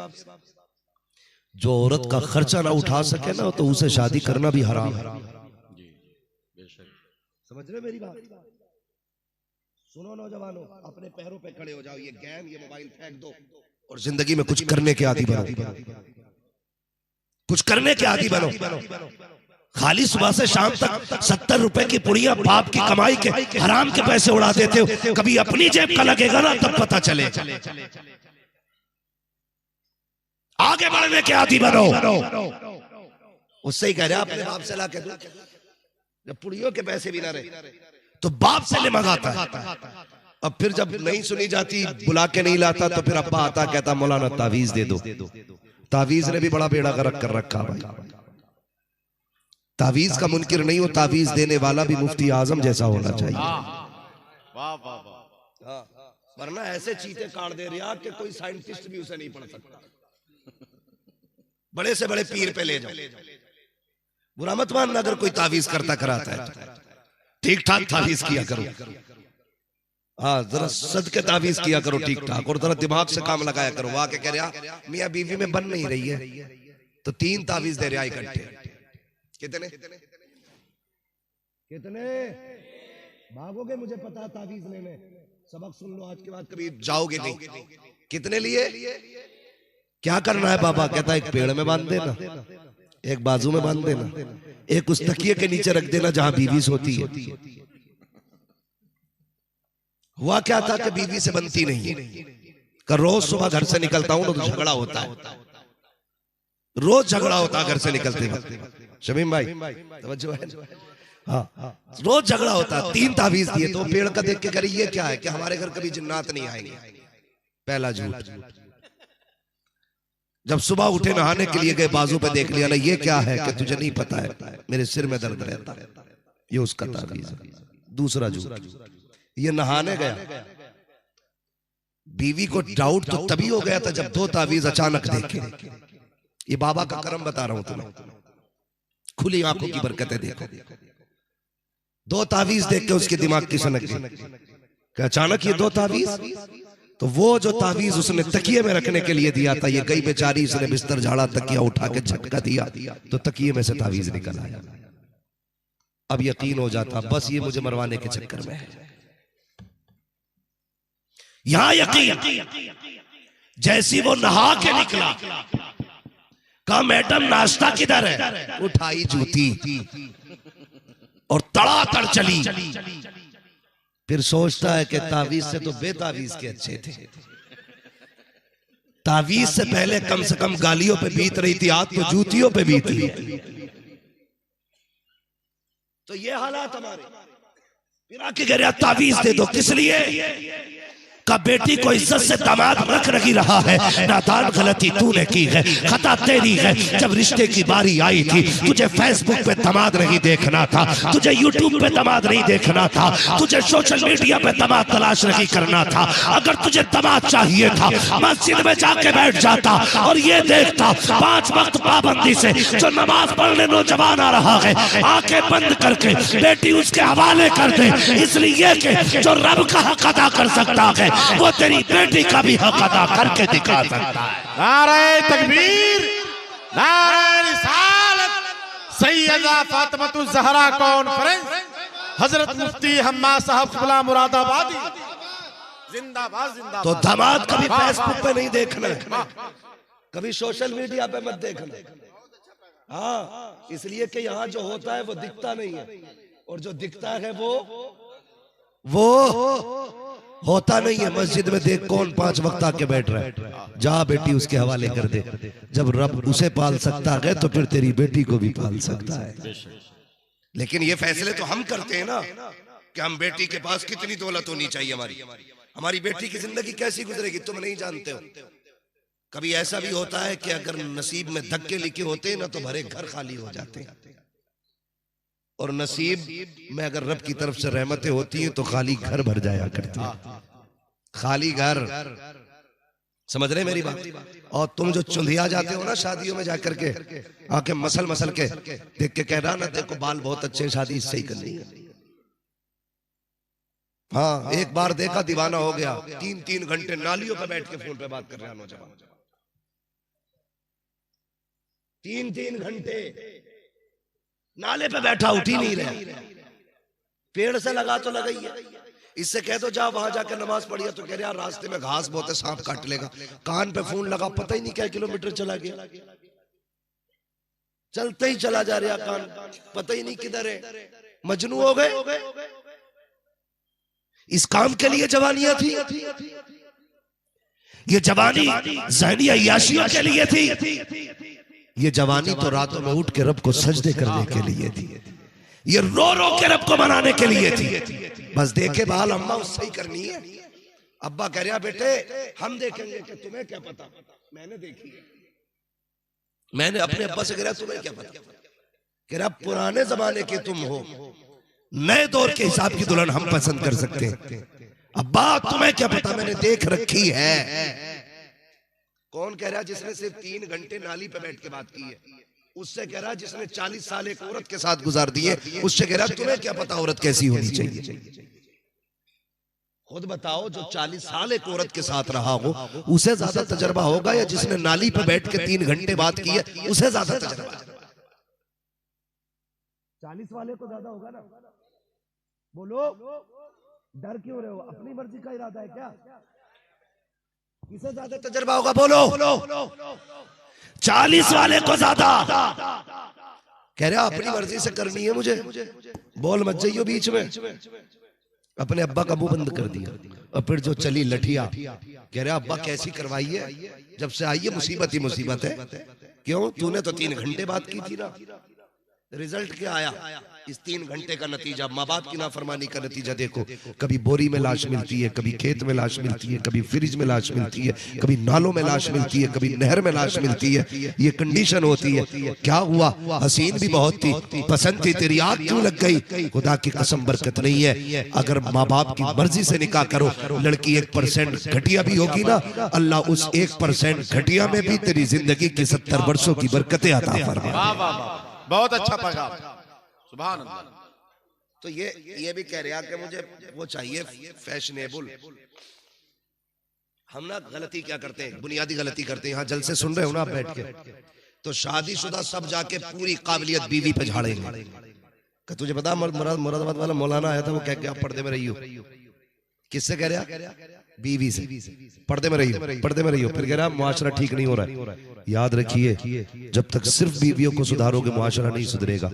जो औरत का खर्चा ना उठा सके ना तो उसे शादी करना भी हराम है। समझ रहे मेरी बात? सुनो नौजवानों, अपने पैरों पे खड़े हो जाओ, ये गेम ये मोबाइल फेंक दो और जिंदगी में कुछ करने के आदी बनो, कुछ करने के आदी बनो। खाली सुबह से शाम तक 70 रुपए की पुड़िया बाप की कमाई के हराम के पैसे उड़ा देते हो, कभी अपनी जेब का लगेगा ना तब पता चले। आगे बढ़ने के आदी बनो। उससे ही कह रहा अपने बाप से ला के दो, जब पुड़ियों के पैसे भी ना रहे तो बाप से ले मंगाता है। अब फिर जब नहीं सुनी जाती, बुला के नहीं लाता, तो फिर अब्बा आता कहता मौलाना तावीज दे दो। तावीज ने भी बड़ा बेड़ा गर्क कर रखा भाई। तावीज का मुनकिर नहीं हो, तावीज देने वाला भी मुफ्ती आजम जैसा होना चाहिए। वाह वाह वाह। वरना ऐसे चीते काट दे रहा कि कोई साइंटिस्ट भी उसे नहीं पढ़ सकता। बड़े से बड़े पीर पे ले जाओ, बुरा मत मानना अगर कोई तावीज करता कराता है, ठीक ठाक तावीज किया करो। हाँ, जरा सदके तावीज किया करो ठीक ठाक, और जरा दिमाग से काम लगाया करो। वहां के कह रहा मियाँ बीवी में बन नहीं रही है तो 3 तावीज दे रहा इकट्ठे। कितने कितने भागोगे मुझे पता, तावीज लेने। सबक सुन लो आज के बाद, कभी जाओगे नहीं। कितने लिए? क्या करना है बाबा? कहता एक पेड़ में बांध देना, एक बाजू में बांध देना, एक उस तकिए के नीचे रख देना जहां बीवी सोती है। हुआ क्या था कि बीवी से बनती नहीं है। कर रोज सुबह घर से निकलता हूं तो झगड़ा होता है, रोज झगड़ा होता है घर से निकलते वक्त। शमीम भाई तवज्जो है? हाँ, रोज झगड़ा होता है। 3 तावीज दिए तो पेड़ का देख के करी ये क्या है कि हमारे घर कभी जिन्नात नहीं आएंगे। पहला झूठ। जब सुबह उठे नहाने के लिए गए, बाजू पे देख लिया ना, ये क्या है कि तुझे नहीं पता है, मेरे सिर में दर्द रहता है, ये उसका तावीज है। दूसरा झूठ, ये नहाने गया, बीवी को डाउट तो तभी हो गया था जब 2 तावीज अचानक देखे। ये बाबा का करम बता रहा हूं तुम्हें, खुली आंखों की बरकतें देखो। 2 तावीज देख के उसके दिमाग की सनक गई, अचानक ये 2 तावीज। तो वो जो तावीज उसने तकिए में रखने के लिए दिया था, ये गई बेचारी, इसने बिस्तर झाड़ा, तकिया उठा के झटका दिया तो तकिए में से तावीज निकल आया। अब यकीन हो जाता बस ये मुझे मरवाने के चक्कर में है। यहां यकीन, जैसी वो नहा के निकला, कहा मैडम नाश्ता किधर है? उठाई जूती और तड़ातड़ चली। फिर सोचता है कि तावीज से तो बेतावीज के अच्छे थे। तावीज से पहले कम से कम गालियों पे बीत रही थी, आज तो जूतियों पे बीत रही। तो ये हालात हमारे। फिर आके कह रहा तावीज दे दो, किस लिए? का बेटी को इज्जत से दामाद रख नहीं रहा है, नादान गलती तूने की है, खता तेरी है। जब रिश्ते की बारी आई थी, तुझे फेसबुक पे दामाद नहीं देखना था, तुझे यूट्यूब पे दामाद नहीं देखना था, तुझे सोशल मीडिया पे दामाद तलाश नहीं करना था। अगर तुझे दामाद चाहिए था, मस्जिद में जाके बैठ जाता और ये देखता 5 वक्त पाबंदी से जो नमाज पढ़ने नौजवान आ रहा है, आंखें बंद करके बेटी उसके हवाले कर दे, इसलिए कि जो रब का हक अदा कर सकता है वो तेरी बेटी का भी हक अदा करके दिखा सकता है। नारे तकबीर, नारे रिसालत, सैयदा फातिमा ज़हरा कॉन्फ्रेंस, हजरत मुफ्ती हम्मा साहब क़िबला मुरादाबादी जिंदाबाद जिंदाबाद। तो दामाद कभी फेसबुक पे नहीं देखना, कभी सोशल मीडिया पे मत देखना। हाँ, इसलिए कि यहाँ जो होता है वो दिखता नहीं है, और जो दिखता है वो होता नहीं है। मस्जिद में देख कौन 5 वक्त आके बैठ रहा है, जा बेटी उसके हवाले कर दे। जब रब उसे पाल सकता है तो फिर तेरी बेटी को भी पाल सकता है। लेकिन ये फैसले तो हम करते हैं ना कि हम बेटी के पास कितनी दौलत होनी चाहिए, हमारी बेटी की जिंदगी कैसी गुजरेगी तुम नहीं जानते हो। कभी ऐसा भी होता है कि अगर नसीब में धक्के लिखे होते हैं ना तो भरे घर खाली हो जाते हैं। और नसीब में अगर रब की तरफ से रहमतें होती हैं तो खाली घर भर जाया करती है, खाली घर। समझ रहे मेरी बात? और तुम जो चुंधिया जाते हो ना शादियों में जाकर के, आके मसल मसल के देख के कह रहा ना देखो बाल बहुत अच्छे, शादी इससे ही करनी है। हाँ, एक बार देखा दीवाना हो गया, 3-3 घंटे नालियों पे बैठ के फोन पे बात कर रहे हैं नौजवान, 3-3 घंटे नाले पे बैठा, उठ ही नहीं रहा। पेड़ से लगा तो लगा ही है, इससे कह दो जाओ वहां जाकर नमाज पढ़िए तो कह रहे यार रास्ते में घास बहुत है, सांप काट लेगा। कान पे फोन लगा, पता ही नहीं क्या किलोमीटर चला गया, चलते ही चला जा रहा कान, पता ही नहीं किधर है। मजनू हो गए। इस काम के लिए जवानियां थी, ये जवानी ज़हनी अय्याशियों के लिए थी, ये जवानी तो रातों में उठ के रब को सजदे करने के लिए थी, ये रो रो के रब को मनाने के लिए थी। बस देखे बहाल अम्मा उससे ही करनी है। अब्बा कह रहा बेटे हम देखेंगे कि तुम्हें क्या पता, मैंने देखी है। मैंने अपने अब्बा से कह रहा तुम्हें क्या पता, कह रहा पुराने जमाने के तुम हो, नए दौर के हिसाब की दुल्हन हम पसंद कर सकते हैं। अब्बा तुम्हें क्या पता, मैंने देख रखी है। कौन कह रहा है? जिसने सिर्फ 3 घंटे नाली पे बैठ के बात की है, उससे कह रहा है जिसने 40 साल एक औरत के साथ गुजार दिए, उससे कह रहा है तुम्हें क्या पता औरत कैसी होनी चाहिए। खुद बताओ, जो 40 साल एक औरत के साथ रहा हो उसे ज्यादा तजर्बा होगा, या जिसने नाली पे बैठ के 3 घंटे बात की है उसे ज्यादा तजर्बा? 40 वाले को ज्यादा होगा ना। बोलो, डर क्यों रहे हो? अपनी मर्जी का इरादा है क्या? किसे ज्यादा तजर्बा होगा? बोलो। 40 वाले को ज्यादा। कह रहा अपनी मर्जी से करनी है मुझे, बोल मत जाइयो बीच में। अपने अब्बा का मुंह बंद कर दिया और फिर जो चली लठिया, कह रहा अब्बा कैसी करवाई है, जब से आई है मुसीबत ही मुसीबत है। क्यों? तूने तो 3 घंटे बात की थी ना। रिजल्ट क्या आया? इस 3 घंटे का नतीजा, माँ बाप की नाफरमानी का नतीजा देखो। कभी बोरी में लाश मिलती है, कभी खेत में लाश मिलती है, कभी फ्रिज में लाश मिलती है, कभी नालों में लाश मिलती है, कभी नहर में लाश मिलती है। ये कंडीशन होती है। क्या हुआ? हसीन भी बहुत थी, पसंद थी, तेरी आग क्यों लग गई? खुदा की कसम बरकत नहीं है। अगर माँ बाप की मर्जी से निकाह करो, लड़की 1% घटिया भी होगी ना, अल्लाह उस 1% घटिया में भी तेरी जिंदगी की 70 वर्षों की बरकतें अता फरमाए। बहुत अच्छा पैगाम, सुभान अल्लाह। तो ये भी कह रहा कि मुझे वो चाहिए फैशनेबल। हम ना गलती क्या करते हैं, बुनियादी गलती करते हैं। यहाँ जलसे सुन रहे हो ना आप बैठ के, तो शादीशुदा सब जाके पूरी काबिलियत बीवी पे झाड़ेंगे। कि तुझे पता मुरादाबाद वाला मौलाना आया था, वो कह गया पर्दे में रहियो। किससे कह रहा? बीवी से। पर्दे में रहियो, पर्दे में रहियो। फिर कह रहा मुआशरा ठीक नहीं हो रहा है। याद रखिए, जब तक सिर्फ बीवियों को सुधारोगे मुआशरा नहीं सुधरेगा।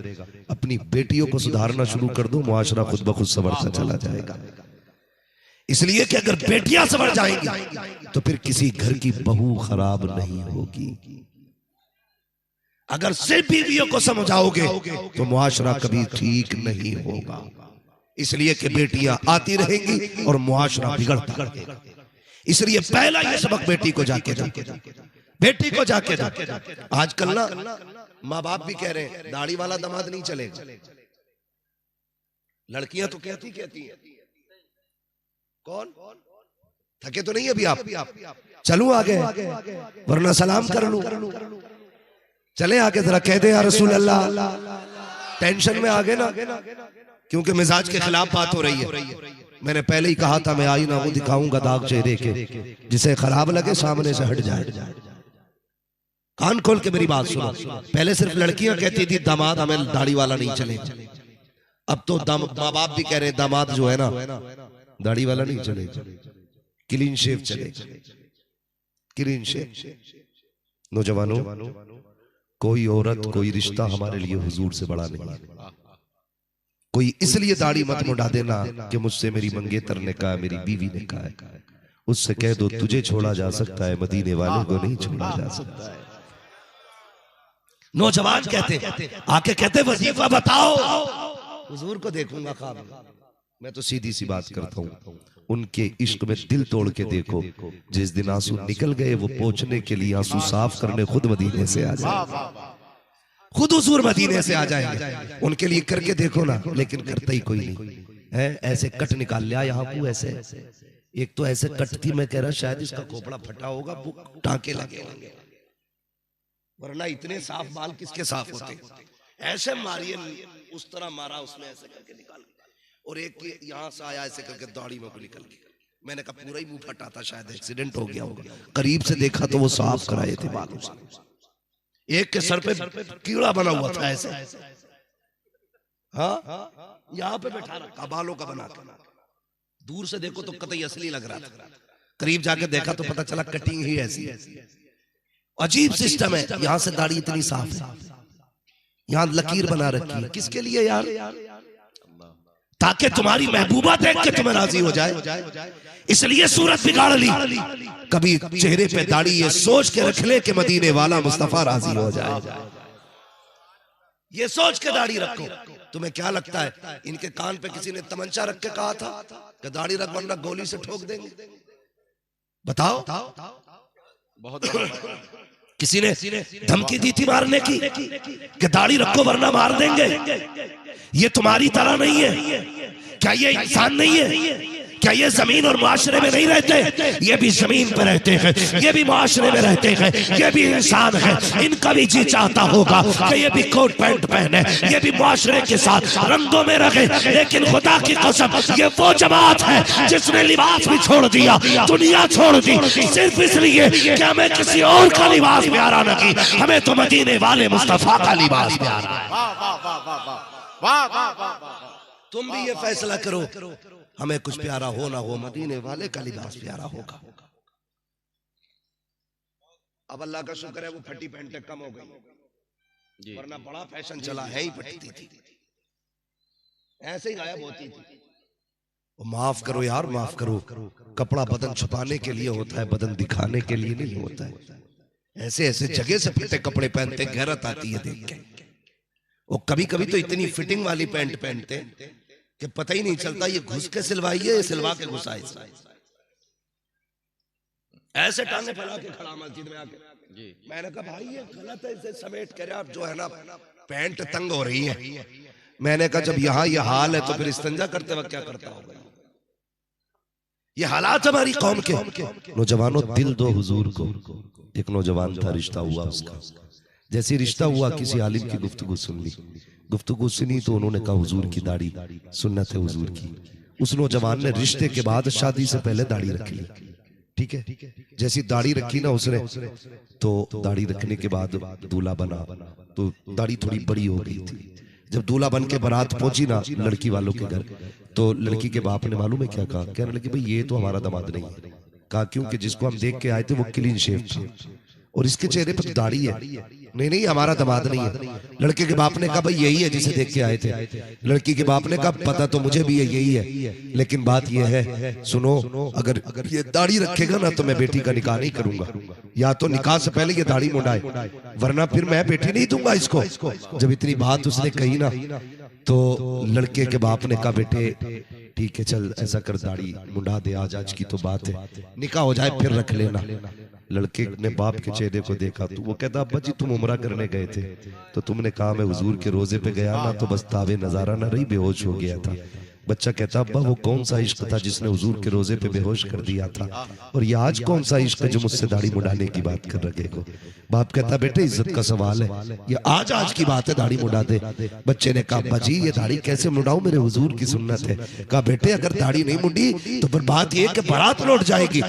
अपनी बेटियों को सुधारना शुरू कर दो, मुआशरा खुद ब खुद संवरता चला जाएगा। इसलिए कि अगर बेटियां संवर जाएंगी तो फिर किसी घर की बहू खराब नहीं होगी। अगर सिर्फ बीवियों को समझाओगे तो मुआशरा कभी ठीक नहीं होगा। इसलिए कि बेटियां आती रहेंगी और मुआशरा बिगड़ता रहेगा। इसलिए पहला ये सबक बेटी को जाके बेटी को जाके आजकल ना माँ बाप भी कह रहे हैं दाढ़ी वाला दामाद नहीं चलेगा। लड़कियां तो कहती हैं। कौन थके तो नहीं अभी आप? चलूं आगे वरना सलाम कर लूं। चले आगे जरा कह दे या रसूल अल्लाह। टेंशन में आगे ना, क्योंकि मिजाज के खिलाफ बात हो रही है। मैंने पहले ही कहा था मैं आईना वो दिखाऊंगा दाग चेहरे के, जिसे खराब लगे सामने से हट जाए। कान खोल के मेरी बात सुनो। पहले सिर्फ लड़कियां कहती थी दामाद हमें दाढ़ी वाला नहीं चलेगा। अब तो माँ बाप भी कह रहे हैं दामाद जो है ना दाढ़ी वाला नहीं चलेगा, क्लीन शेव चलेगा। Clean shave. नौजवानों, कोई औरत कोई रिश्ता हमारे लिए हुजूर से बड़ा नहीं है। कोई इसलिए दाढ़ी मत मुंडा देना कि मुझसे मेरी मंगेतर ने कहा, मेरी बीवी ने कहा है। उससे कह दो तुझे छोड़ा जा सकता है, मदीने वाले को नहीं छोड़ा जा सकता है। नौजवान कहते आके कहते वजीफा बताओ, हुजूर को देखूंगा ख्वाब में। मैं तो सीधी सी बात करता हूँ, उनके इश्क में दिल तोड़ के देखो। जिस दिन आंसू निकल गए वो पोंछने के लिए, आंसू साफ करने खुद मदीने से आ जाए। खुद हुजूर मदीने से आ जाएंगे, उनके लिए करके देखो ना, लेकिन करता ही कोई नहीं है। ऐसे कट निकाल लिया यहाँ को, ऐसे एक तो ऐसे कट थी, मैं कह रहा शायद इसका खोपड़ा फटा होगा, टांके लगे होंगे, वरना इतने साफ बाल किसके साफ होते। ऐसे मारिए, उस तरह मारा उसने, ऐसे करके निकाल, और एक यहाँ से आया ऐसे करके दाढ़ी में को निकल गया। मैंने कहा पूरा ही मुंह फटा था, शायद एक्सीडेंट हो गया होगा। करीब से देखा तो वो साफ कराए थे बाल उसने। एक के सर पे कीड़ा बना हुआ था ऐसे, हाँ यहाँ पे बैठा रखा बालों का बना के। दूर से देखो तो कतई असली लग रहा था, करीब जाके देखा तो पता चला कटिंग ही ऐसी है। अजीब सिस्टम है। यहाँ से दाढ़ी इतनी साफ है, यहाँ लकीर बना रखी है, किसके लिए यार? ताकि तुम्हारी महबूबा देख के तुम्हें राजी हो जाए, इसलिए सूरत बिगाड़ ली। कभी चेहरे पे दाढ़ी ये सोच के रख ले कि मदीने वाला मुस्तफा राजी हो जाए, ये सोच के दाढ़ी रखो। तुम्हें क्या लगता है इनके कान पे किसी ने तमंचा रख के कहा था कि दाढ़ी रख वरना गोली से ठोक देंगे? बताओ, बहुत किसी ने धमकी दी थी मारने की कि दाढ़ी रखो वरना मार देंगे? ये तुम्हारी तरह नहीं है। क्या ये इंसान नहीं है? क्या ये जमीन और माशरे में नहीं रहते? ये भी जमीन पर रहते हैं, ये भी माशरे में रहते हैं, ये भी इंसान है। इनका भी जी चाहता होगा कि ये भी कोट पैंट पहने, ये भी माशरे के साथ रंगों में रहे। लेकिन खुदा की कसम, ये वो जमात है जिसने लिबास भी छोड़ दिया, दुनिया छोड़ दी, सिर्फ इसलिए कि हमें किसी और का लिबास प्यारा नहीं, हमें तो मदीने वाले मुस्तफा का लिबास प्यारा है। वाह वाह वाह। तुम भी ये फैसला करो, हमें कुछ प्यारा हो ना हो, मदीने वाले का लिबास प्यारा होगा। अब अल्लाह का शुक्र है वो फटी पैंटें कम हो गई, वरना बड़ा फैशन चला है ही फटती थी, ऐसे ही गायब होती थी। माफ करो यार, माफ करो। कपड़ा बदन छुपाने के लिए होता है, बदन दिखाने के लिए नहीं होता है। ऐसे ऐसे जगह से फटे कपड़े पहनते, गैरत आती है देख के। वो कभी कभी तो इतनी फिटिंग वाली पैंट पहनते कि पता ही नहीं चलता ये घुस के सिलवाई है, ये सिलवा के घुसाई। ऐसे टांगे फैला के खड़ा मस्जिद में आके। मैंने कहा भाई ये गलत है, इसे समेट कर आप जो है ना पैंट तंग हो रही है। मैंने कहा जब यहाँ ये हाल है तो फिर इस्तिंजा करते वक्त क्या करता होगा? ये हालात हमारी कौम के। नौजवानों दिल दो हुजूर को। एक नौजवान था, रिश्ता हुआ उसका। जैसे रिश्ता हुआ किसी आलिम की गुफ्तगू सुन ली, गुफ्तगू सुनी तो उन्होंने कहा हुजूर की दाढ़ी सुन्नत है हुजूर की। उस नौजवान ने रिश्ते के बाद शादी से पहले दाढ़ी रख ली, ठीक है। जैसी दाढ़ी रखी ना उसने, तो दाढ़ी रखने के बाद दूल्हा बना तो दाढ़ी थोड़ी बड़ी हो गई थी। जब दूल्हा बन के बारात पहुंची ना लड़की वालों के घर, तो लड़की के बाप ने मालूम है क्या कहा? कहने लगे भाई ये तो हमारा दामाद नहीं है। कहा क्योंकि जिसको हम देख के आए थे वो क्लीन शेव था और इसके चेहरे पर दाढ़ी है। नहीं हमारा दामाद नहीं है। लड़के के बाप ने कहा भाई यही है जिसे देख के आए थे। लड़की के बाप ने कहा पता तो मुझे भी है यही है, लेकिन बात यह है सुनो, अगर ये दाढ़ी रखेगा ना तो मैं बेटी का निकाह नहीं करूंगा। या तो निकाह से पहले ये दाढ़ी मुंडाए, वरना फिर मैं बेटी नहीं दूंगा इसको। जब इतनी बात उसने कही ना, तो लड़के के बाप ने कहा बेटे ठीक है चल ऐसा कर दाढ़ी मुंडा दे, आज की तो बात है, निकाह हो जाए फिर रख लेना। लड़के ने बाप के चेहरे को देखा तो वो कहता अब्बा जी तुम उम्रा करने गए थे तो तुमने कहा मैं हुजूर के रोजे पे गया ना तो बस तावे नजारा ना रही, बेहोश हो गया था। बच्चा कहता अब्बा वो कौन सा इश्क था जिसने हुजूर के रोजे पे बेहोश कर दिया था, और ये आज कौन सा इश्क है जो मुझसे दाढ़ी मुंडाने की बात कर रहे हो? बाप कहता बेटे इज्जत का सवाल है, ये आज की बात है दाढ़ी मुंडा दे। बच्चे ने कहा अब्बा जी ये दाढ़ी कैसे मुंडाऊं, मेरे हुजूर की सुन्नत है। कहा बेटे अगर दाढ़ी नहीं मुंडी तो फिर बात ये कि बारात लौट जाएगी,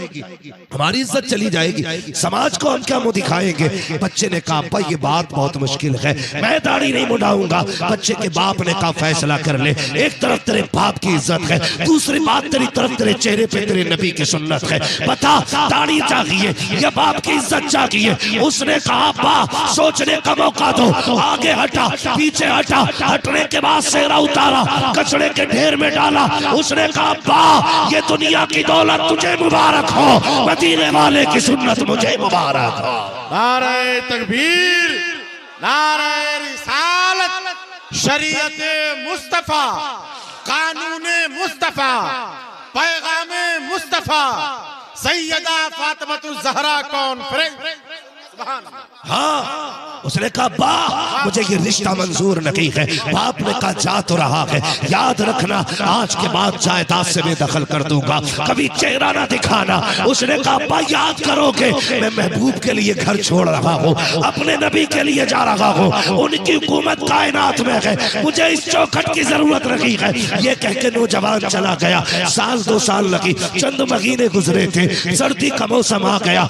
हमारी इज्जत चली जाएगी, समाज को हम क्या मुंह दिखाएंगे। बच्चे ने कहा अब्बा ये बात बहुत मुश्किल है, मैं दाढ़ी नहीं मुंडाऊंगा। बच्चे के बाप ने कहा फैसला कर ले, एक तरफ तेरे बाप की इज्जत है, दूसरी बात तेरी तरफ तेरे चेहरे पे तेरे नबी की सुन्नत है। बता दाढ़ी चाहिए या बाप की इज्जत चाहिए? उसने कहा अब्बा सोचने का मौका दो। आगे हटा, पीछे हटा, हटने के बाद सेहरा उतारा, कचड़े के ढेर में डाला। उसने कहा अब्बा ये दुनिया की दौलत तुझे मुबारक हो, मदीने वाले की सुन्नत मुझे मुबारक हो। नारे तकबीर, नारे रिसालत, शरीयत मुस्तफा, कानूने मुस्तफा, पैगामे मुस्तफा, सैयदा फातिमा ज़हरा कॉन्फ्रेंस। हाँ, उसने कहा बा मुझे ये रिश्ता मंजूर नहीं है। बाप ने कहा जा तो रहा है, याद रखना आज के बाद जायदाद से मैं दखल कर दूंगा, कभी चेहरा ना दिखाना। उसने कहा बा याद करोगे मैं महबूब के लिए घर छोड़ रहा हूँ, अपने नबी के लिए जा रहा हूँ, उनकी हुकूमत कायनात में है, मुझे इस चौखट की जरूरत नहीं है। ये कह के नौजवान चला गया। साल 2 साल लगी, चंद महीने गुजरे थे, सर्दी का मौसम आ गया।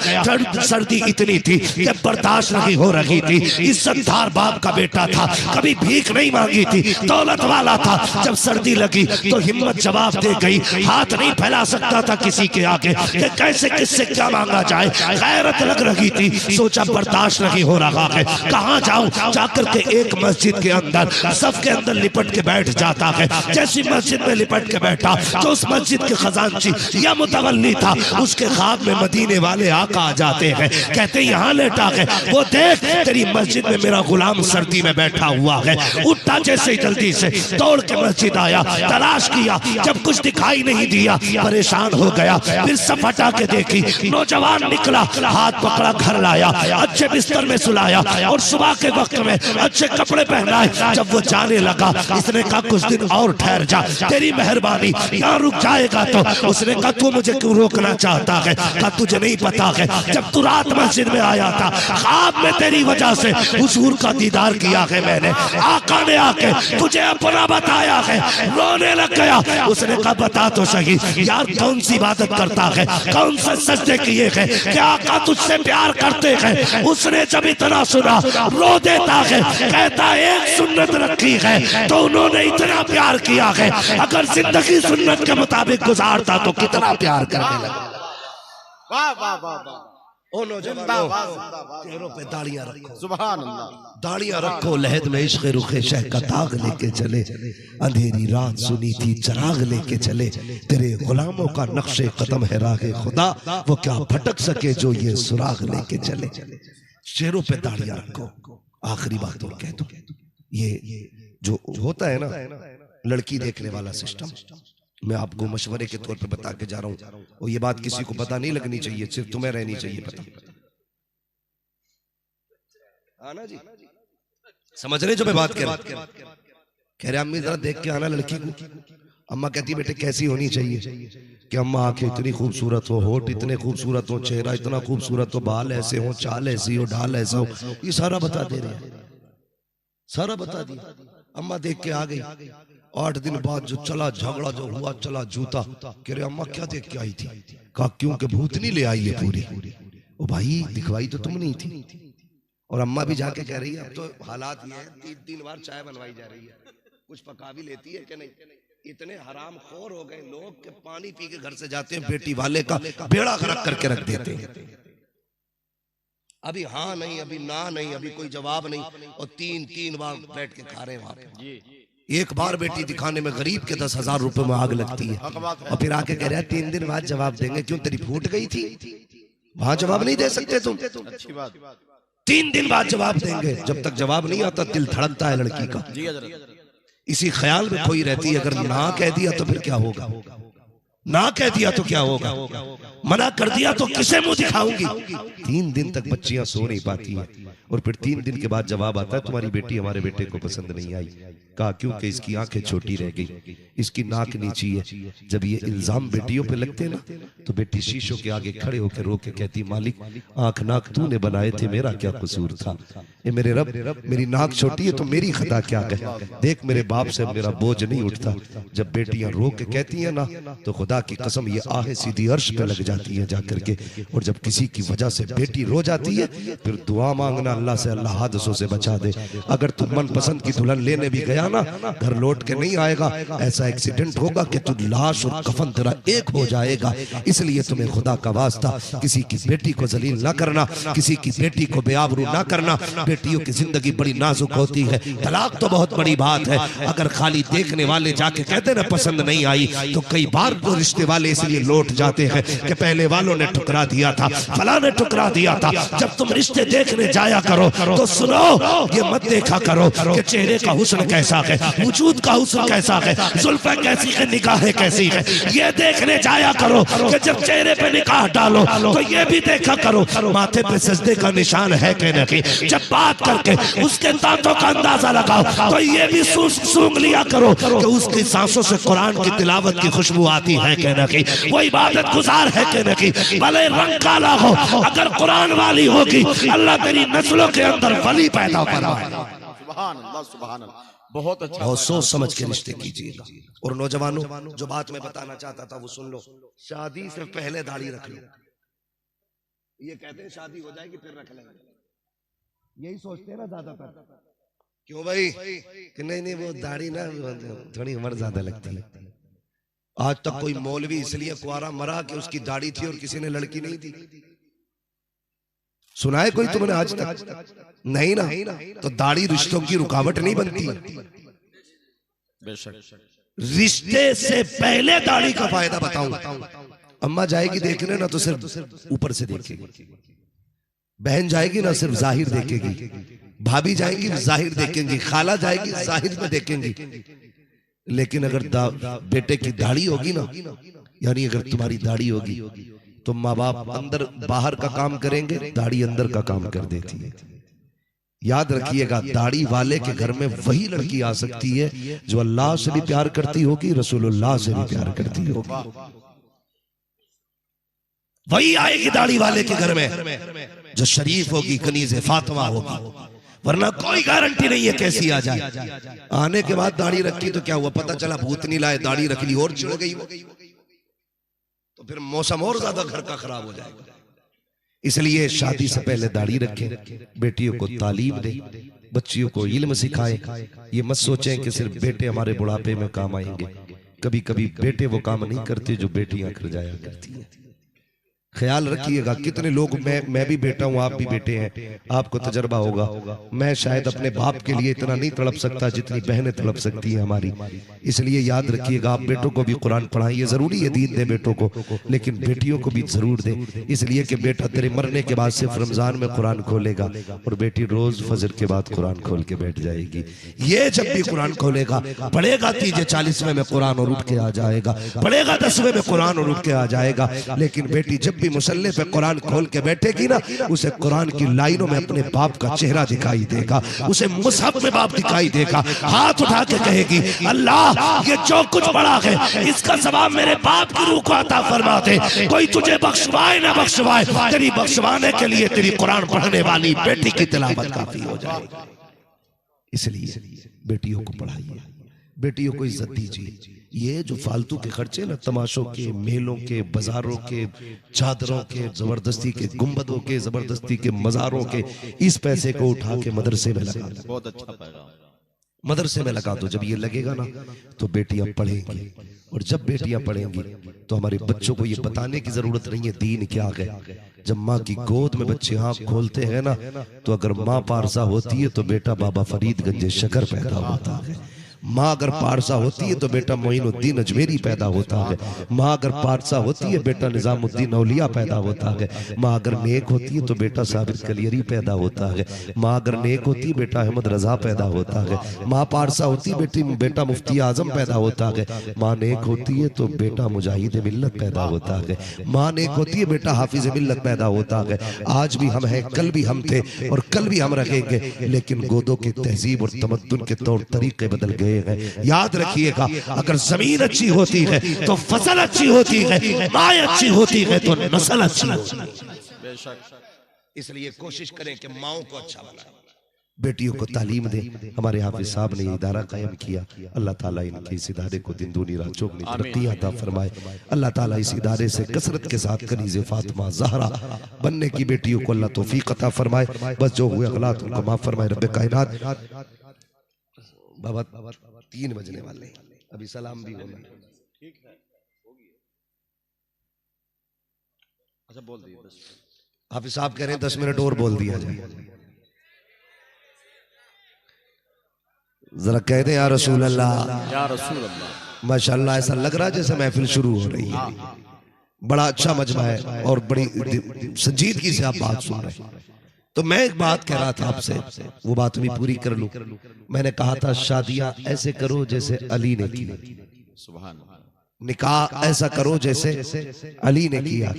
सर्दी इतनी थी कि बर्दाश्त नहीं हो रही थी। इज्जतदार बाप का बेटा था, कभी भीख नहीं मांगी थी, दौलत वाला था। जब सर्दी लगी तो हिम्मत जवाब दे गई, हाथ नहीं फैला सकता था किसी के आगे कि कैसे किससे क्या मांगा जाए। गैरत लग रही थी, सोचा बर्दाश्त नहीं हो रहा है, कहाँ जाऊं। जाकर के एक मस्जिद के अंदर सफ के अंदर लिपट के बैठ जाता है। जैसी मस्जिद में लिपट के बैठा तो उस मस्जिद के खजांची या मुतवल्ली था, उसके ख्वाब में मदीने वाले आका आ जाते हैं, कहते यहाँ लेटा है, वो देख तेरी मस्जिद में मेरा गुलाम सर्दी में बैठा हुआ है। उठा जैसे जल्दी से दौड़ के मस्जिद आया, तलाश किया, जब कुछ दिखाई नहीं दिया परेशान हो गया। फिर सब हटा के देखी, नौजवान निकला, हाथ पकड़ा, घर लाया, अच्छे बिस्तर में सुलाया और सुबह के वक्त में अच्छे कपड़े पहनाए। जब वो जाने लगा इसने कहा कुछ दिन और ठहर जा, तेरी मेहरबानी, यहाँ रुक जाएगा तो। उसने कहा तू मुझे क्यों रोकना चाहता है? कहा तुझे नहीं पता है, जब तू रात मस्जिद में आया था ख्वाब में तेरी वजह से हुजूर का दीदार किया है मैंने, आका ने आके तुझे अपना बताया है, रोने लग गया। उसने कहा बता तो सही यार कौन सी इबादत करता है, कौन से सजदे किए हैं, क्या आका तुझसे प्यार करते हैं? उसने जब इतना सुना रो देता है, कहता एक सुन्नत रखी है तो उन्होंने इतना प्यार किया है, अगर जिंदगी सुन्नत के मुताबिक गुजारता तो कितना प्यार करने लगा। वाह वाह वाह वाह, ओ नौजवानों चेहरों पे दाढ़ियां रखो, सुभान अल्लाह, दाढ़ियां रखो। लहद में इश्क़ रुखे शह का दाग लेके चले, अंधेरी रात सुनी थी चराग लेके चले, तेरे गुलामों का नक्शे कदम है राहे खुदा, वो क्या भटक सके जो ये सुराग लेके चले। चेहरों पे दाढ़ियां रखो। आखिरी बात और कह दो, ये जो होता है ना लड़की देखने वाला सिस्टम, मैं आपको मशवरे के तौर पे बता के जा रहा हूँ, और ये बात किसी को पता नहीं लगनी चाहिए, सिर्फ तुम्हें रहनी चाहिए पता। आना जी, समझ रहे जो मैं बात कह रहे अम्मी जरा देख के आना लड़की को। अम्मा कहती बेटे कैसी होनी चाहिए? कि अम्मा आंखें इतनी खूबसूरत हो, होठ इतने खूबसूरत हो, चेहरा इतना खूबसूरत हो, बाल ऐसे हो, चाल ऐसी हो, ढाल ऐसा हो, ये सारा बता दे रहे हैं, सारा बता दिया। अम्मा देख के आ गई। 8 दिन बाद जो चला झगड़ा जो हुआ, चला जूता, कह रहे अम्मा क्या देख के आई थी? कहा क्यों के भूतनी ले आई है पूरी। ओ भाई दिखवाई तो तुम नहीं थी। और अम्मा भी जाके कह रही है अब तो हालात ये है 3 बार चाय बनवाई जा रही है, कुछ पका भी लेती है कि नहीं। इतने हराम खोर हो गए लोग कि पानी पी के घर से जाते हैं, बेटी वाले का बेड़ा गर्क करके रख देते हैं। अभी हाँ नहीं, अभी ना नहीं, अभी कोई जवाब नहीं, और 3 बार बैठ के खा रहे हैं वहां पे। एक बार बेटी दिखाने में गरीब के 10,000 रुपए में आग लगती है, और फिर आके कह रहा है 3 दिन बाद जवाब देंगे। क्यों तेरी फूट गई थी? वहां जवाब नहीं दे सकते तुम? 3 दिन बाद जवाब देंगे। जब तक जवाब नहीं आता दिल धड़कता है लड़की का, इसी ख्याल में खोई रहती है। अगर ना कह दिया तो फिर क्या होगा? ना कह दिया तो क्या होगा? मना कर दिया तो किसे मुंह दिखाऊंगी? 3 दिन तक बच्चियां सो नहीं पाती हैं, और फिर 3 दिन के बाद जवाब आता है तुम्हारी बेटी हमारे बेटे को पसंद नहीं आई। कहा क्योंकि इसकी आंखें छोटी रह गई, इसकी नाक नीची है। जब ये इल्जाम बेटियों पे लगते ना तो बेटी शीशों के आगे खड़े होकर रो के कहती मालिक आंख नाक तूने बनाए थे, मेरा क्या कसूर था? ये मेरे रब मेरी नाक छोटी है तो मेरी खता क्या है? देख मेरे बाप से मेरा बोझ नहीं उठता। जब बेटियां रो के कहती है ना तो खुदा की कसम ये आहे सीधी अर्श पे लग जाती है जाकर के। और जब किसी की वजह से बेटी रो जाती है फिर दुआ मांगना अल्लाह से, अल्लाह हादसों से बचा दे। अगर तू मनपसंद की दुल्हन लेने भी गया ना, घर लौट के नहीं आएगा, ऐसा एक्सीडेंट होगा कि तू लाश और कफन तेरा एक हो जाएगा। इसलिए तुम्हें खुदा का वास्ता किसी की बेटी को जलील ना करना, किसी की बेटी को बेआबरू ना करना। बेटियों की जिंदगी बड़ी नाजुक होती है। तलाक तो बहुत बड़ी बात है, अगर खाली देखने वाले जाके कहते ना पसंद नहीं आई तो कई बार तो रिश्ते वाले इसलिए लौट जाते हैं कि पहले वालों ने ठुकरा दिया था, फला ने ठुकरा दिया था। जब तुम रिश्ते देखने जाया करो तो सुनो, ये मत देखा करो कि चेहरे का हुस्न कैसा कैसा है, वजूद का हुस्न कैसा है, जुल्फे कैसी है, निगाहें कैसी है, ये देखने जाया करो कि जब चेहरे पे निगाह डालो तो ये भी देखा करो माथे पे सजदे का निशान है कि नहीं। जब बात करके उसके दांतों का अंदाजा लगाओ तो ये भी सूंघ लिया करो कि उसकी सांसों से कुरान की तिलावत की खुशबू आती है कि नहीं, वो इबादत गुजार है कि नहीं। भले रंग काला हो, अगर कुरान वाली होगी अल्लाह तेरी नस्लों के अंदर वली पैदा फरमाएगा। सुभान अल्लाह, सुभान अल्लाह। बहुत अच्छा, बहुत सोच समझ के रिश्ते कीजिएगा। और नौजवानों, जो बात मैं बताना चाहता था वो सुन लो। शादी से पहले दाढ़ी रख लो। ये कहते हैं शादी हो जाएगी फिर रख लेंगे, यही सोचते हैं ना ज्यादातर। क्यों भाई कि नहीं वो दाढ़ी ना थोड़ी उम्र ज्यादा लगती है। आज तक कोई मौलवी इसलिए कुआरा मरा कि उसकी दाढ़ी थी और किसी ने लड़की नहीं दी? सुना है कोई तुमने आज तक? नहीं ना। तो दाढ़ी रिश्तों की रुकावट नहीं बनती। रिश्ते से पहले दाढ़ी का फायदा बताऊं। अम्मा जाएगी देखने ना तो सिर्फ ऊपर से देखेगी, बहन जाएगी ना सिर्फ जाहिर देखेगी, भाभी जाएंगी जाहिर देखेंगी, खाला जाएगी जाहिर में देखेंगी। लेकिन अगर बेटे की दाढ़ी होगी ना, यानी अगर तुम्हारी दाढ़ी होगी तो माँ बाप अंदर बाहर का काम करेंगे, दाढ़ी अंदर का काम कर देती है। याद रखिएगा, दाढ़ी वाले के घर में वही लड़की आ सकती है जो अल्लाह से भी प्यार करती होगी, रसूलुल्लाह से भी प्यार करती होगी। वही आएगी दाढ़ी वाले के घर में जो शरीफ होगी, कनीज़े फातिमा होगी। वरना कोई गारंटी नहीं है कैसी आ जाए। आने के बाद दाढ़ी रखी तो क्या हुआ, पता चला भूत नहीं लाए, दाढ़ी रख ली और चिढ़ गई वो, तो फिर मौसम और ज्यादा घर का खराब हो जाएगा। इसलिए शादी से पहले दाढ़ी रखें, बेटियों को तालीम दें, बच्चियों को इल्म सिखाएं। ये मत सोचें कि सिर्फ बेटे हमारे बुढ़ापे में काम आएंगे। कभी कभी बेटे वो काम नहीं करते जो बेटियां कर जाया करती हैं। ख्याल रखिएगा, कितने लोग, मैं भी बेटा हूं, आप भी बेटे हैं, आपको तजर्बा होगा। मैं शायद अपने बाप के लिए इतना नहीं तड़प सकता जितनी बहनें तड़प सकती हैं हमारी। इसलिए याद रखिएगा, आप बेटों को भी कुरान पढ़ाइए, जरूरी है दीन दे बेटों को, लेकिन बेटियों को भी जरूर दे। इसलिए कि बेटा तेरे मरने के बाद सिर्फ रमजान में कुरान खोलेगा और बेटी रोज फजर के बाद कुरान खोल के बैठ जाएगी। ये जब भी कुरान खोलेगा, पढ़ेगा 40वें में कुरान और उठ के आ जाएगा, पढ़ेगा 10वें में कुरान और उठ के आ जाएगा। लेकिन बेटी जब भी मुसल्ले पे कुरान खोल के बैठेगी ना, उसे कुरान की लाइनों में अपने बाप का चेहरा दिखाई देगा, उसे मुसहफ में बाप दिखाई देगा। हाथ उठा के कहेगी, अल्लाह ये जो कुछ पढ़ा है इसका सवाब मेरे बाप की रूह को अता फरमा दे। कोई तुझे बख्शवाए ना बख्शवाए, तेरी बख्शवाने के लिए तेरी कुरान पढ़ने वाली बेटी की तिलावत काफी हो जाएगी। इसलिए बेटियों को पढ़ाइए, बेटियों को इज्जत दीजिए। ये जो फालतू के खर्चे ना, तमाशों के, मेलों के, बाजारों के, चादरों के, जबरदस्ती के गुंबदों के, जबरदस्ती के मजारों के, इस पैसे को उठा के मदरसे में लगा दो। बहुत अच्छा पैगाम, मदरसे में लगा दो। जब ये लगेगा ना तो बेटियां पढ़ेंगी, और जब बेटियां पढ़ेंगी तो हमारे बच्चों को ये बताने की जरूरत नहीं है दीन क्या है। जब माँ की गोद में बच्चे आंख खोलते हैं ना, तो अगर माँ पारसा होती है तो बेटा बाबा फरीदगंज शकर पैदा होता है। माँ अगर पारसा होती है तो बेटा मोइनुद्दीन अजमेरी पैदा होता है। माँ अगर पारसा होती है बेटा निजामुद्दीन औलिया पैदा होता है। माँ अगर नेक होती है तो बेटा साबिर कलियरी पैदा होता है। माँ अगर नेक होती है बेटा अहमद रजा पैदा होता है। माँ पारसा होती है बेटा मुफ्ती आजम पैदा होता है। माँ नेक होती है तो बेटा मुजाहिद मिल्लत पैदा होता है। माँ नेक होती है बेटा हाफिज मिल्लत पैदा होता है। आज भी हम हैं, कल भी हम थे और कल भी हम रहेंगे, लेकिन गोदों की तहजीब और तमद्दुन के तौर तरीके बदल गए। याद रखिएगा, अगर जमीन अच्छी होती है तो फसल अच्छी होती है, माँ अच्छी होती है तो नस्ल अच्छी होती है। इसलिए कोशिश करें कि माओ को अच्छा बनाएं, बेटियों को तालीम दें। हमारे हाफिज साहब ने इदारा कायम किया, अल्लाह ताला इनके इस इदारे को दिन दूनी रात चौगुनी तरक्की अता फरमाए। अल्लाह ताला इस इदारे से कसरत के साथ कनीज़े फातिमा ज़हरा बनने की बेटियों को अल्लाह तौफीक अता फरमाए। बस जो हुए गलत उनको माफ फरमाए। रब्बे कायनात, बाबा 3 बजने वाले, अभी सलाम भी होगा। ठीक है, होगी। अच्छा बोल दिए, हाफिज साहब कह रहे हैं 10 मिनट और बोल दिया जाए। जरा कह दे या रसूल अल्लाह, या रसूल अल्लाह। माशाअल्लाह, ऐसा लग रहा है जैसे महफिल शुरू हो रही है। बड़ा अच्छा मजमा है और बड़ी संजीदगी से आप बात सुन रहे हैं। तो मैं एक बात कह रहा था आपसे, वो बात भी पूरी कर लूं। मैंने कहा था शादियां ऐसे करो जैसे अली ने की, सुभान अल्लाह। निकाह ऐसा करो जैसे अली ने किया।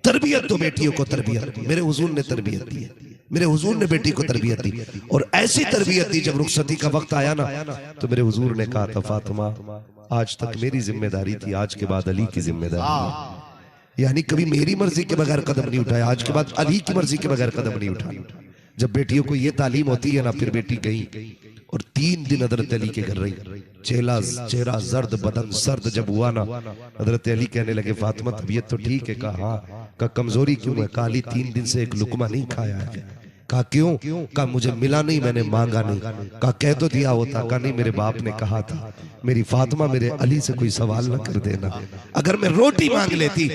तरबियत दो बेटियों को, तरबियत मेरे हुजूर ने तरबियत दी है, मेरे हुजूर ने बेटी को तरबियत दी, और ऐसी तरबियत दी जब रुखसती का वक्त आया ना, तो मेरे हुजूर ने कहा था फातिमा आज तक मेरी जिम्मेदारी थी, आज के बाद अली की जिम्मेदारी है। यानी कभी मेरी मर्जी के बगैर कदम नहीं उठाया, आज के बाद अली की मर्जी के बगैर कदम नहीं उठाया। जब बेटियों को ये तालीम होती है ना, फिर बेटी गई और 3 दिन हजरत अली के घर रही, चेहरा जर्द, बदन सर्द जब हुआ ना, हजरत अली कहने लगे फातिमा तबीयत तो ठीक है? कहा हाँ। का कमजोरी क्यों है? कहा अली 3 दिन से एक लुकमा नहीं खाया है। कहा क्यों? कहा मुझे मिला नहीं, मैंने मांगा नहीं। कहा कह तो दिया होता। कहा नहीं, मेरे बाप ने कहा था मेरी फातिमा मेरे अली से कोई सवाल न कर देना, अगर मैं रोटी मांग लेती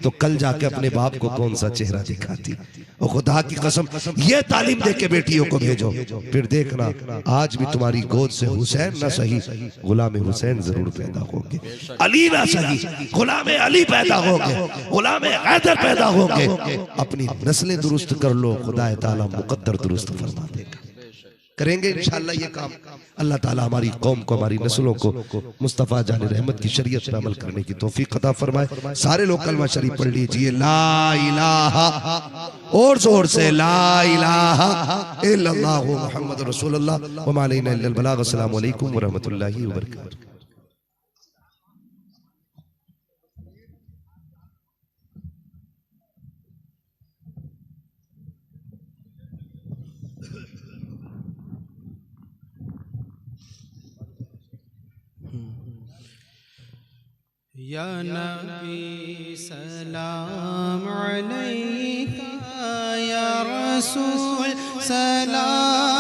तो कल जाके अपने बाप को कौन सा चेहरा दिखाती। और खुदा की कसम ये तालीम दे के बेटियों को भेजो, फिर देखना आज भी तुम्हारी गोद से हुसैन ना सही गुलाम हुसैन जरूर पैदा होंगे, अली ना सही गुलाम अली पैदा होंगे, गुलाम हैदर पैदा होंगे। अपनी नस्लें दुरुस्त कर लो, खुदा ताला मुकद्दर दुरुस्त फरमा देगा। करेंगे इंशाअल्लाह ये काम। अल्लाह ताला हमारी कौम को, हमारी नस्लों को मुस्तफ़ा जाने रहमत की शरीयत पर अमल करने की तौफीक अता फरमाए। सारे लोग कलमा शरीफ पढ़ लीजिए, ला इलाहा, और जोर से ला इलाहा इल्लल्लाहु मुहम्मदुर रसूलुल्लाह व मा अलैना इल्लल बलाग। अस्सलामु अलैकुम व रहमतुल्लाहि व बरकातहू। या नबी सलाम अलैका, या रसूल सलाम